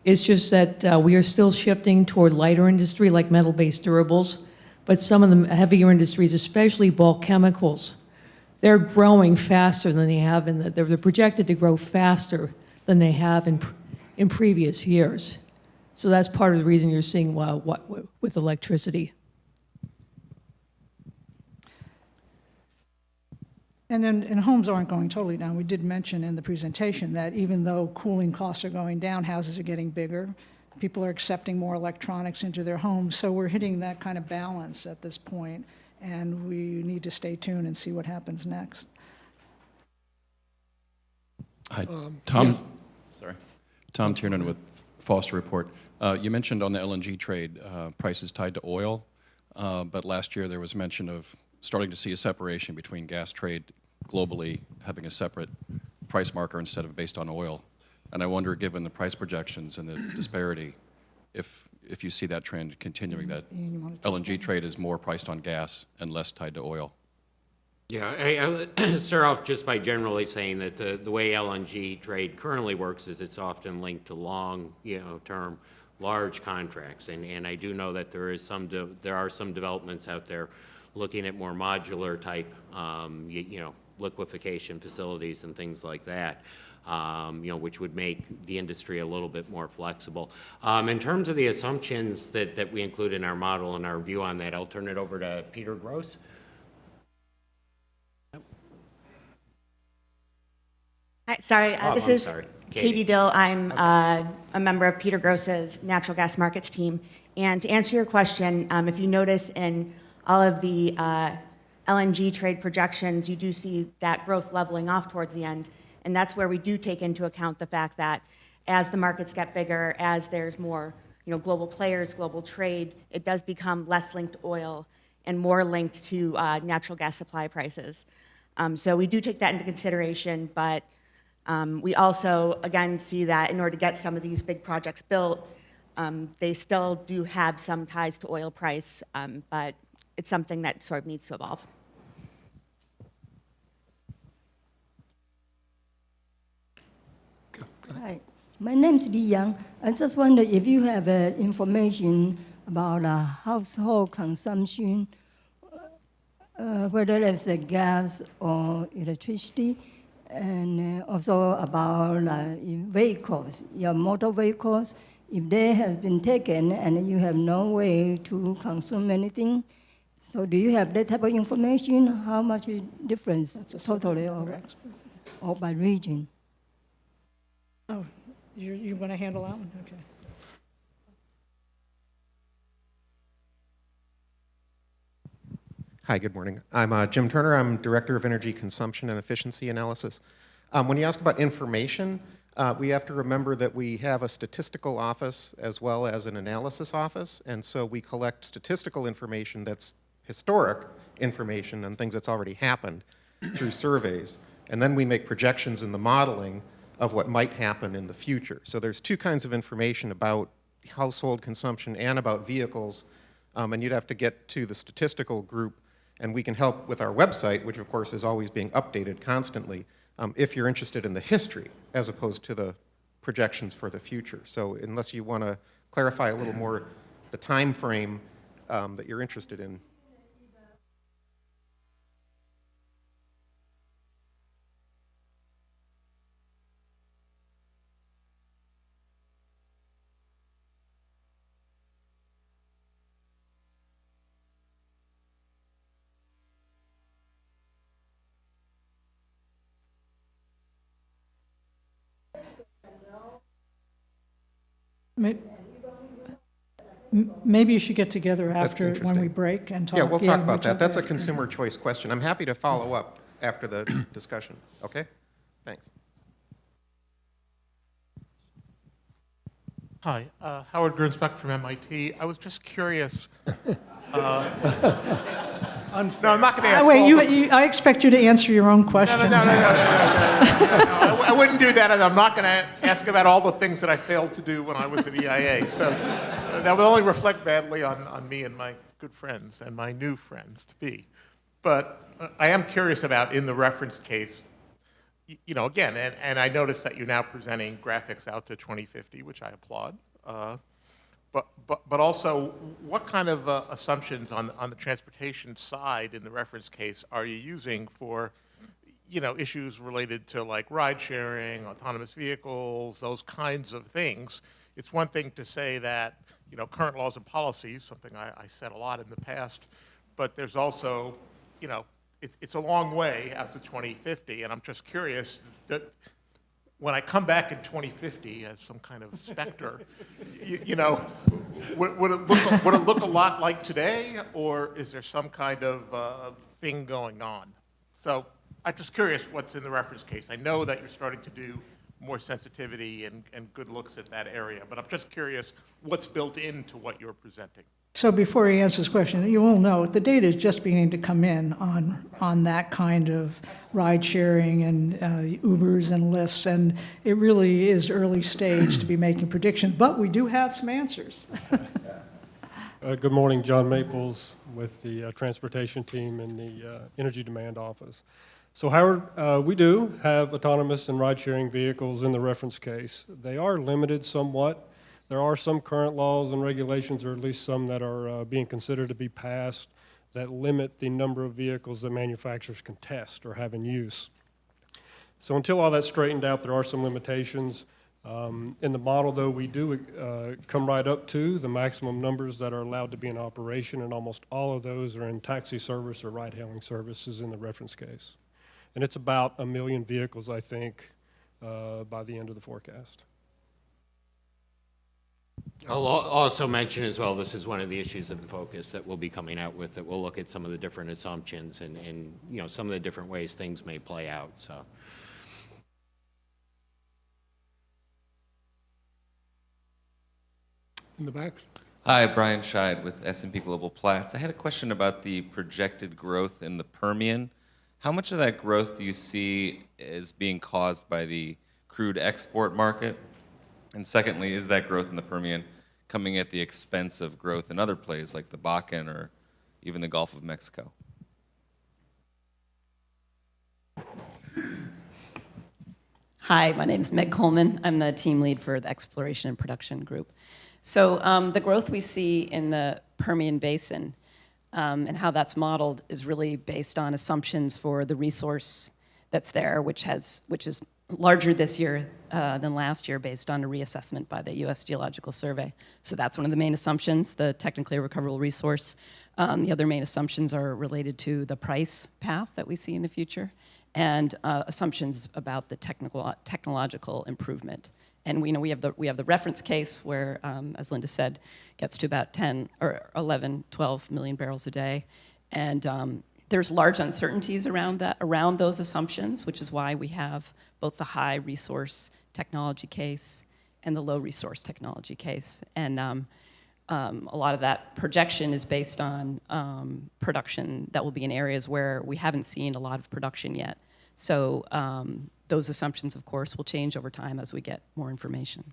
G: It's just that we are still shifting toward lighter industry like metal-based durables. But some of the heavier industries, especially bulk chemicals, they're growing faster than they have, they're projected to grow faster than they have in previous years. So that's part of the reason you're seeing what with electricity.
B: And homes aren't going totally down. We did mention in the presentation that even though cooling costs are going down, houses are getting bigger. People are accepting more electronics into their homes. So we're hitting that kind of balance at this point, and we need to stay tuned and see what happens next.
H: Hi, Tom.
A: yes.
H: Sorry, Tom Tiernan with Foster Report. You mentioned on the LNG trade prices tied to oil, but last year there was mention of starting to see a separation between gas trade globally having a separate price marker instead of based on oil. And I wonder, given the price projections and the disparity, if you see that trend continuing, that LNG trade is more priced on gas and less tied to oil.
D: Yeah, I'll start off just by generally saying that the way LNG trade currently works is it's often linked to long, term, large contracts. And I do know that there are some developments out there looking at more modular type, liquefaction facilities and things like that, which would make the industry a little bit more flexible. In terms of the assumptions that we include in our model and our view on that, I'll turn it over to Peter Gross.
I: Hi, sorry,
D: Oh,
I: this
D: I'm
I: is
D: sorry.
I: Katie Dill. I'm a member of Peter Gross's natural gas markets team. And to answer your question, if you notice in all of the LNG trade projections, you do see that growth leveling off towards the end. And that's where we do take into account the fact that as the markets get bigger, as there's more global players, global trade, it does become less linked to oil and more linked to natural gas supply prices. So we do take that into consideration, but we also, again, see that in order to get some of these big projects built, they still do have some ties to oil price, but it's something that sort of needs to evolve.
J: Hi, my name is Li Yang. I just wonder if you have information about household consumption, whether it's gas or electricity, and also about vehicles, your motor vehicles, if they have been taken and you have no way to consume anything. So do you have that type of information? How much difference totally or by region?
B: Oh, you're going to handle that one? Okay.
K: Hi, good morning. I'm Jim Turner. I'm Director of Energy Consumption and Efficiency Analysis. When you ask about information, we have to remember that we have a statistical office as well as an analysis office, and so we collect statistical information that's historic information and things that's already happened through surveys, and then we make projections in the modeling of what might happen in the future. So there's two kinds of information about household consumption and about vehicles, and you'd have to get to the statistical group, and we can help with our website, which of course is always being updated constantly, if you're interested in the history as opposed to the projections for the future. So unless you want to clarify a little more the time frame that you're interested in.
B: Maybe you should get together
K: That's
B: after, when we
K: interesting.
B: break and talk.
K: Yeah, we'll talk about that.
B: talk
K: That's a
B: after.
K: consumer choice question. I'm happy to follow up after the discussion. Okay? Thanks.
L: Hi, Howard Gernsback from MIT. I was just curious. No, I'm not going to ask.
B: Wait, I expect you to answer your own question.
L: No. I wouldn't do that, and I'm not going to ask about all the things that I failed to do when I was at EIA. So that would only reflect badly on me and my good friends and my new friends to be. But I am curious about, in the reference case, again, and I noticed that you're now presenting graphics out to 2050, which I applaud. But also, what kind of assumptions on the transportation side in the reference case are you using for, issues related to like ride sharing, autonomous vehicles, those kinds of things? It's one thing to say that, current laws and policies, something I said a lot in the past, but there's also, it's a long way out to 2050, and I'm just curious that when I come back in 2050 as some kind of specter, would it look a lot like today, or is there some kind of thing going on? So I'm just curious what's in the reference case. I know that you're starting to do more sensitivity and good looks at that area, but I'm just curious what's built into what you're presenting.
B: So before he answers his question, you will note the data is just beginning to come in on that kind of ride sharing and Ubers and Lyfts, and it really is early stage to be making predictions, but we do have some answers.
M: Good morning, John Maples with the transportation team in the Energy Demand Office. So Howard, we do have autonomous and ride-sharing vehicles in the reference case. They are limited somewhat. There are some current laws and regulations, or at least some that are being considered to be passed, that limit the number of vehicles that manufacturers can test or have in use. So until all that's straightened out, there are some limitations. In the model, though, we do come right up to the maximum numbers that are allowed to be in operation, and almost all of those are in taxi service or ride-hailing services in the reference case. And it's about 1 million vehicles, I think, by the end of the forecast.
D: I'll also mention as well, this is one of the issues of focus that we'll be coming out with, that we'll look at some of the different assumptions and you know, some of the different ways things may play out, so.
A: In the back?
N: Hi, Brian Scheid with S&P Global Platts. I had a question about the projected growth in the Permian. How much of that growth do you see is being caused by the crude export market? And secondly, is that growth in the Permian coming at the expense of growth in other places like the Bakken or even the Gulf of Mexico?
O: Hi, my name is Meg Coleman. I'm the team lead for the Exploration and Production Group. So the growth we see in the Permian Basin and how that's modeled is really based on assumptions for the resource that's there, which is larger this year than last year based on a reassessment by the U.S. Geological Survey. So that's one of the main assumptions, the technically recoverable resource. The other main assumptions are related to the price path that we see in the future and assumptions about the technological improvement. And we know we have the reference case where, as Linda said, gets to about 10 or 11, 12 million barrels a day. And there's large uncertainties around those assumptions, which is why we have both the high resource technology case and the low resource technology case. And a lot of that projection is based on production that will be in areas where we haven't seen a lot of production yet. So those assumptions, of course, will change over time as we get more information.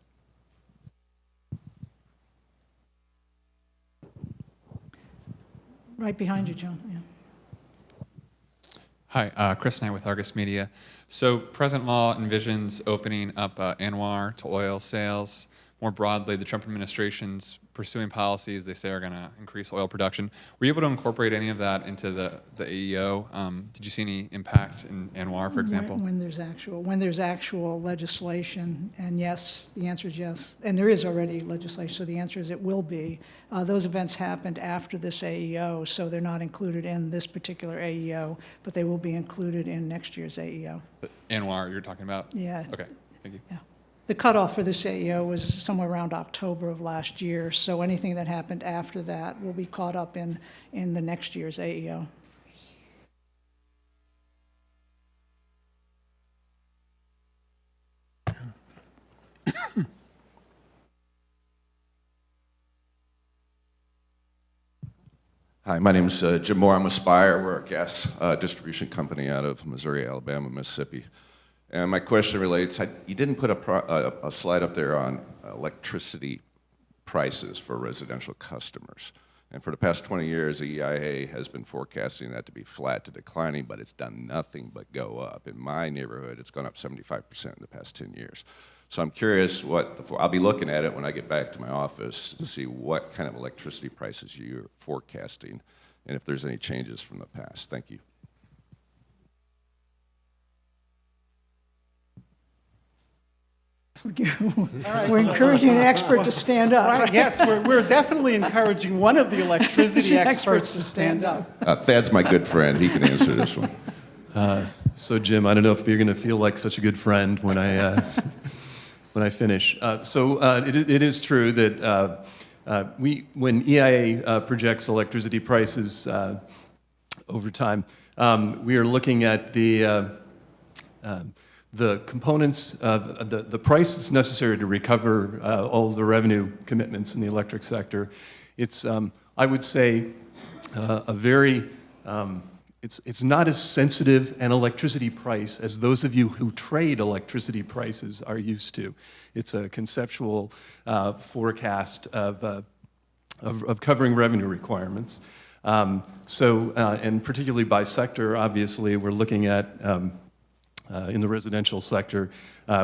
B: Right behind you, John. Yeah.
P: Hi, Chris Knight with Argus Media. So present law envisions opening up ANWR to oil sales. More broadly, the Trump administration's pursuing policies they say are going to increase oil production. Were you able to incorporate any of that into the AEO? Did you see any impact in ANWR, for example?
B: When there's actual legislation, and yes, the answer is yes. And there is already legislation, so the answer is it will be. Those events happened after this AEO, so they're not included in this particular AEO, but they will be included in next year's AEO.
P: ANWR you're talking about?
B: Yeah.
P: Okay, thank you.
B: Yeah. The cutoff for this AEO was somewhere around October of last year, so anything that happened after that will be caught up in the next year's AEO.
Q: Hi, my name is Jim Moore. I'm with Spire. We're a gas distribution company out of Missouri, Alabama, Mississippi. And my question relates, you didn't put a slide up there on electricity prices for residential customers. And for the past 20 years, the EIA has been forecasting that to be flat to declining, but it's done nothing but go up. In my neighborhood, it's gone up 75% in the past 10 years. So I'm curious I'll be looking at it when I get back to my office to see what kind of electricity prices you're forecasting and if there's any changes from the past. Thank you.
B: We're encouraging an expert to stand up.
E: Right, yes, we're definitely encouraging one of the electricity experts to stand up.
Q: Thad's my good friend. He can answer this one.
R: So Jim, I don't know if you're going to feel like such a good friend when I when I finish. It is true that when EIA projects electricity prices over time, we are looking at the components of the price that's necessary to recover all of the revenue commitments in the electric sector. It's, I would say, it's not as sensitive an electricity price as those of you who trade electricity prices are used to. It's a conceptual forecast of of covering revenue requirements. And particularly by sector, obviously, we're looking at, in the residential sector,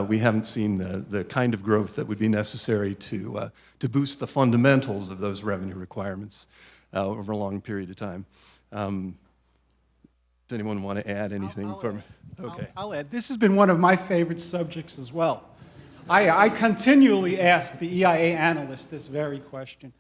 R: we haven't seen the kind of growth that would be necessary to boost the fundamentals of those revenue requirements over a long period of time. Does anyone want to add anything from? Okay.
E: I'll add. This has been one of my favorite subjects as well. I continually ask the EIA analysts this very question.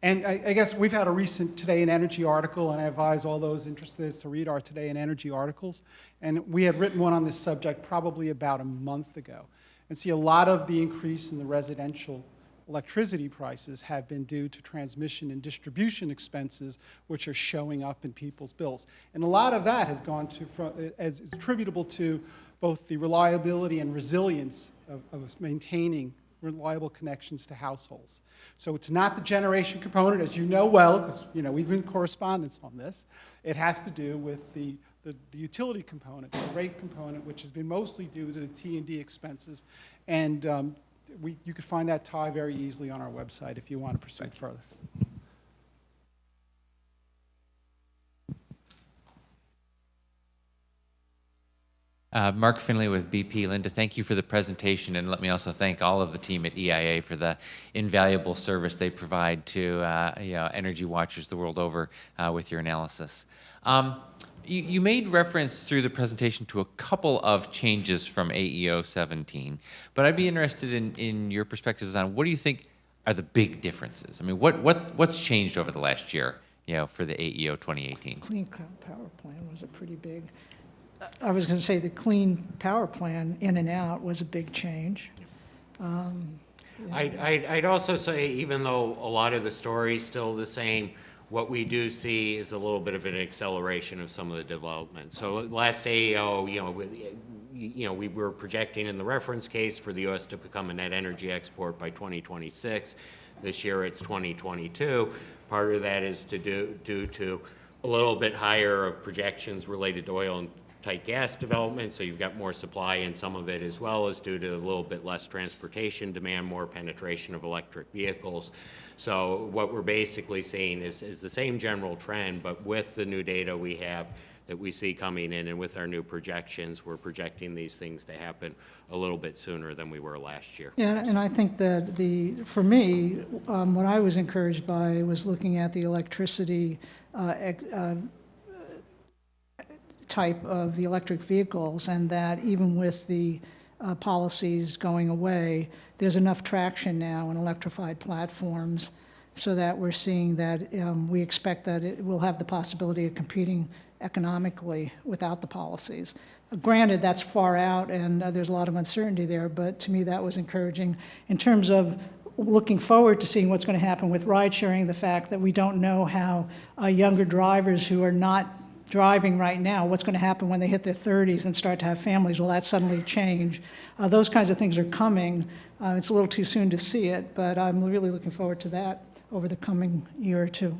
E: And I guess we've had a recent Today in Energy article, and I advise all those interested to read our Today in Energy articles. And we had written one on this subject probably about a month ago. And see, a lot of the increase in the residential electricity prices have been due to transmission and distribution expenses, which are showing up in people's bills. And a lot of that has gone to, as attributable to both the reliability and resilience of maintaining reliable connections to households. So it's not the generation component, as you know well, because we've been in correspondence on this. It has to do with the utility component, the rate component, which has been mostly due to the T&D expenses. And you could find that tie very easily on our website if you want to pursue it further.
S: Mark Finley with BP. Linda, thank you for the presentation, and let me also thank all of the team at EIA for the invaluable service they provide to energy watchers the world over with your analysis. You made reference through the presentation to a couple of changes from AEO 17, but I'd be interested in your perspectives on what do you think are the big differences? I mean, what's changed over the last year, for the AEO 2018?
B: Clean Power Plan was a pretty big. I was going to say the Clean Power Plan in and out was a big change.
D: I'd also say, even though a lot of the story is still the same, what we do see is a little bit of an acceleration of some of the development. So last AEO, we were projecting in the reference case for the U.S. to become a net energy export by 2026. This year it's 2022. Part of that is due to a little bit higher of projections related to oil and tight gas development, so you've got more supply in some of it, as well as due to a little bit less transportation demand, more penetration of electric vehicles. So what we're basically seeing is the same general trend, but with the new data we have that we see coming in, and with our new projections, we're projecting these things to happen a little bit sooner than we were last year.
B: Yeah, and I think that for me, what I was encouraged by was looking at the electricity type of the electric vehicles, and that even with the policies going away, there's enough traction now in electrified platforms so that we're seeing that we expect that it will have the possibility of competing economically without the policies. Granted, that's far out and there's a lot of uncertainty there, but to me that was encouraging. In terms of looking forward to seeing what's going to happen with ride sharing, the fact that we don't know how younger drivers who are not driving right now, what's going to happen when they hit their 30s and start to have families? Will that suddenly change? Those kinds of things are coming. It's a little too soon to see it, but I'm really looking forward to that over the coming year or two.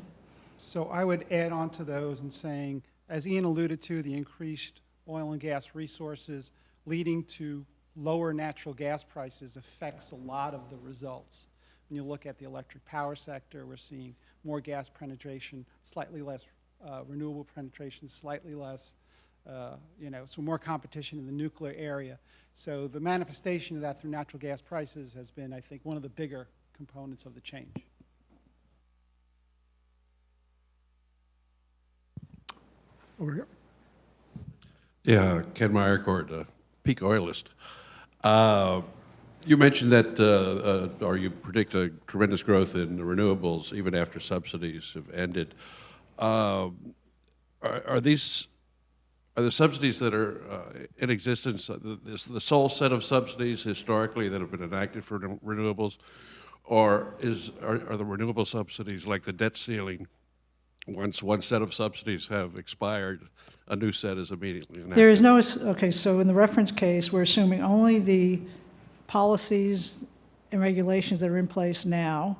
E: So I would add on to those and saying, as Ian alluded to, the increased oil and gas resources leading to lower natural gas prices affects a lot of the results. When you look at the electric power sector, we're seeing more gas penetration, slightly less renewable penetration, slightly less, so more competition in the nuclear area. So the manifestation of that through natural gas prices has been, I think, one of the bigger components of the change.
A: Over here.
T: Yeah, Ken Meyercourt, peak oilist. You mentioned that, or you predict a tremendous growth in the renewables even after subsidies have ended. Are the subsidies that are in existence the sole set of subsidies historically that have been enacted for renewables, or are the renewable subsidies like the debt ceiling? Once one set of subsidies have expired, a new set is immediately enacted.
B: There is no, okay, so in the reference case, we're assuming only the policies and regulations that are in place now.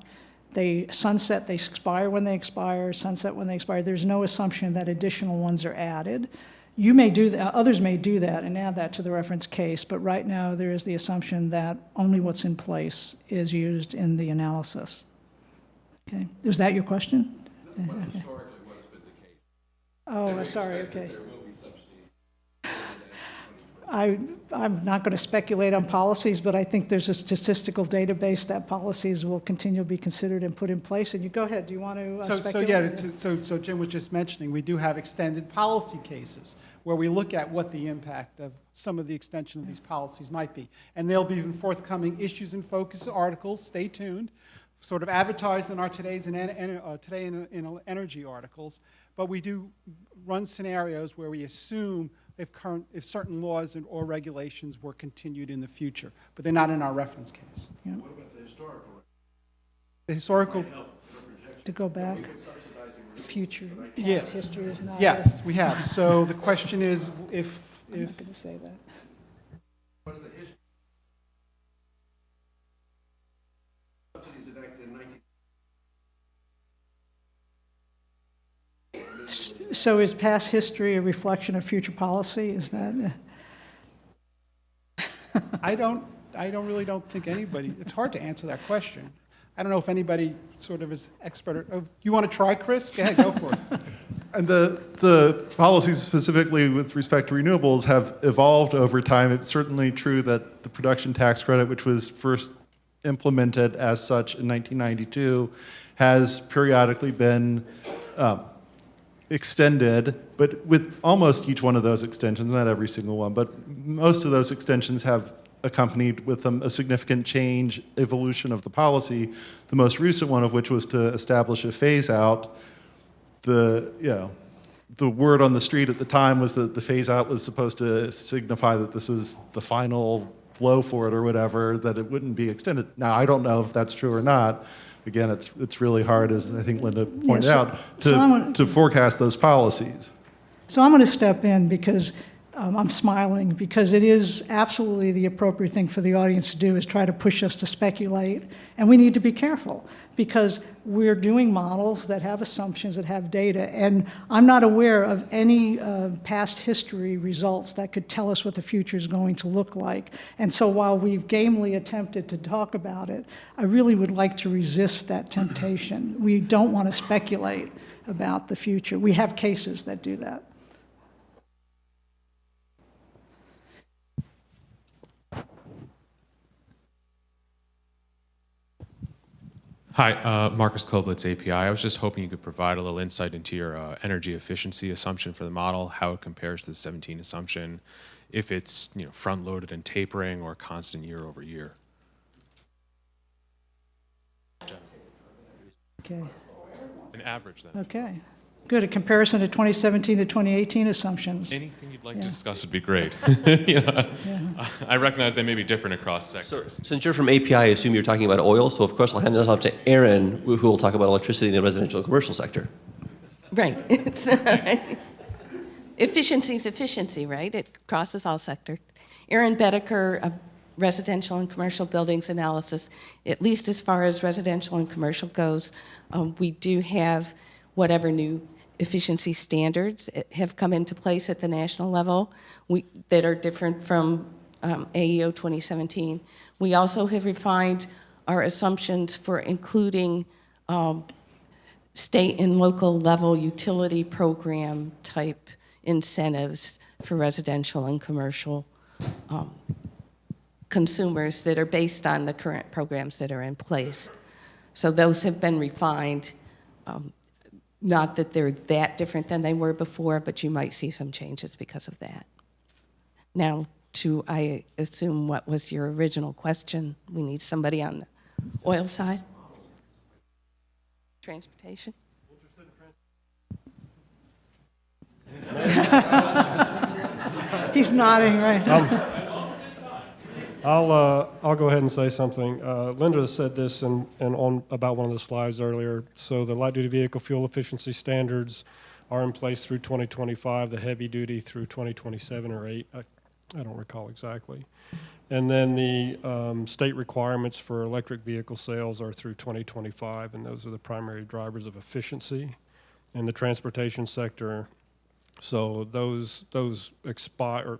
B: They sunset, they expire when they expire, sunset when they expire. There's no assumption that additional ones are added. You may do that, others may do that and add that to the reference case, but right now there is the assumption that only what's in place is used in the analysis. Okay, was that your question? Okay. Oh, sorry, okay. I'm not going to speculate on policies, but I think there's a statistical database that policies will continue to be considered and put in place. And you go ahead, do you want to speculate?
E: So Jim was just mentioning, we do have extended policy cases where we look at what the impact of some of the extension of these policies might be. And there'll be forthcoming issues and focus articles, stay tuned, sort of advertised in our Today in Energy articles. But we do run scenarios where we assume if certain laws or regulations were continued in the future, but they're not in our reference case.
B: Yeah.
T: What about the historical?
E: The historical,
B: To go back, future,
E: yeah.
B: past history is not.
E: Yes, we have. So the question is if
B: I'm not going to say that.
T: What is the history? Subsidies enacted in 19...
B: So is past history a reflection of future policy? Is that?
E: I really don't think anybody, it's hard to answer that question. I don't know if anybody sort of is expert. You want to try, Chris? Go ahead, go for it.
U: And the policies specifically with respect to renewables have evolved over time. It's certainly true that the production tax credit, which was first implemented as such in 1992, has periodically been extended, but with almost each one of those extensions, not every single one, but most of those extensions have accompanied with them a significant change, evolution of the policy, the most recent one of which was to establish a phase out. The word on the street at the time was that the phase out was supposed to signify that this was the final blow for it or whatever, that it wouldn't be extended. Now, I don't know if that's true or not. Again, it's really hard, as I think Linda pointed out, to forecast those policies.
B: So I'm going to step in because I'm smiling, because it is absolutely the appropriate thing for the audience to do is try to push us to speculate. And we need to be careful because we're doing models that have assumptions, that have data. And I'm not aware of any past history results that could tell us what the future is going to look like. And so while we've gamely attempted to talk about it, I really would like to resist that temptation. We don't want to speculate about the future. We have cases that do that.
V: Hi, Marcus Koblitz, API. I was just hoping you could provide a little insight into your energy efficiency assumption for the model, how it compares to the 17 assumption, if it's front-loaded and tapering or constant year over year.
B: Okay.
V: An average, then.
B: Okay. Good. A comparison to 2017 to 2018 assumptions.
V: Anything you'd like
B: Yeah.
V: to discuss would be great. I recognize they may be different across sectors.
W: So, since you're from API, I assume you're talking about oil, so of course I'll hand this off to Aaron, who will talk about electricity in the residential and commercial sector.
X: Right. Efficiency is efficiency, right? It crosses all sectors. Aaron Bedeker, residential and commercial buildings analysis, at least as far as residential and commercial goes, we do have whatever new efficiency standards have come into place at the national level that are different from AEO 2017. We also have refined our assumptions for including state and local level utility program type incentives for residential and commercial consumers that are based on the current programs that are in place. So those have been refined. Not that they're that different than they were before, but you might see some changes because of that. Now, I assume, what was your original question? We need somebody on the oil side? Transportation?
B: He's nodding, right?
M: I'll go ahead and say something. Linda said this about one of the slides earlier. So the light-duty vehicle fuel efficiency standards are in place through 2025, the heavy-duty through 2027 or 8. I don't recall exactly. And then the state requirements for electric vehicle sales are through 2025, and those are the primary drivers of efficiency in the transportation sector. So those expire.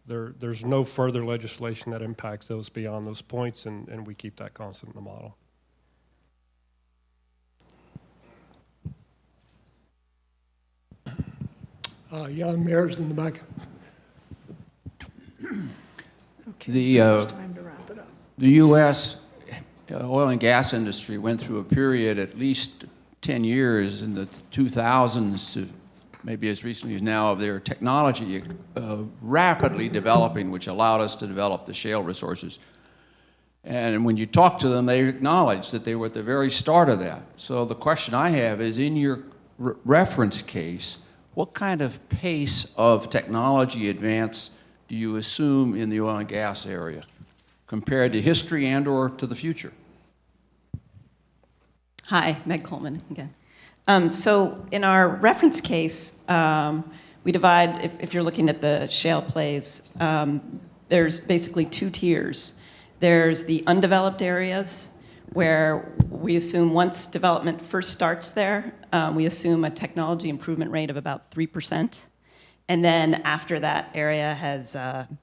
M: There's no further legislation that impacts those beyond those points, and we keep that constant in the model.
A: Young Mayor's in the back.
B: It's time to wrap it up.
C: The U.S. Oil and gas industry went through a period at least 10 years in the 2000s to maybe as recently as now of their technology rapidly developing, which allowed us to develop the shale resources. And when you talk to them, they acknowledge that they were at the very start of that. So the question I have is, in your reference case, what kind of pace of technology advance do you assume in the oil and gas area compared to history and or to the future?
O: Hi, Meg Coleman again. So in our reference case, we divide, if you're looking at the shale plays, there's basically two tiers. There's the undeveloped areas, where we assume once development first starts there, we assume a technology improvement rate of about 3%. And then after that area has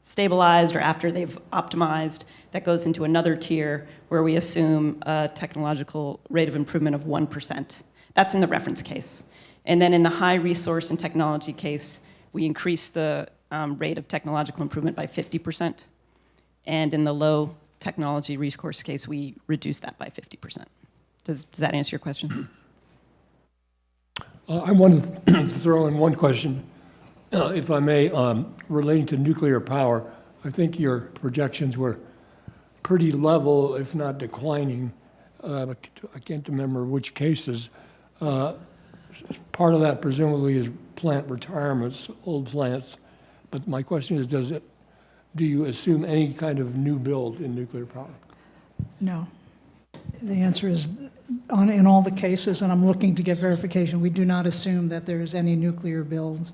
O: stabilized or after they've optimized, that goes into another tier where we assume a technological rate of improvement of 1%. That's in the reference case. And then in the high resource and technology case, we increase the rate of technological improvement by 50%. And in the low technology resource case, we reduce that by 50%. Does that answer your question?
A: I wanted to throw in one question, if I may, relating to nuclear power. I think your projections were pretty level, if not declining. I can't remember which cases. Part of that presumably is plant retirements, old plants. But my question is, do you assume any kind of new build in nuclear power?
B: No. The answer is, in all the cases, and I'm looking to get verification, we do not assume that there is any nuclear build.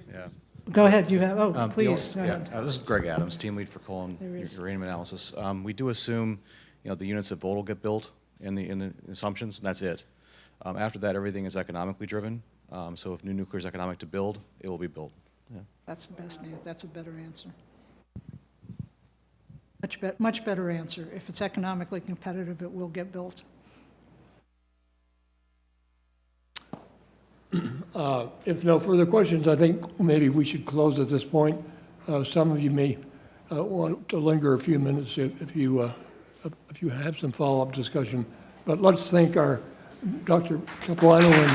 F: Yeah.
B: Go ahead, you have, please. Go ahead.
F: This is Greg Adams, team lead for coal and uranium analysis. We do assume, the units of Vogtle get built in the assumptions, and that's it. After that, everything is economically driven. So if new nuclear is economic to build, it will be built. Yeah.
B: That's the best, that's a better answer. Much better answer. If it's economically competitive, it will get built.
A: If no further questions, I think maybe we should close at this point. Some of you may want to linger a few minutes if you have some follow-up discussion. But let's thank our Dr. Capuano and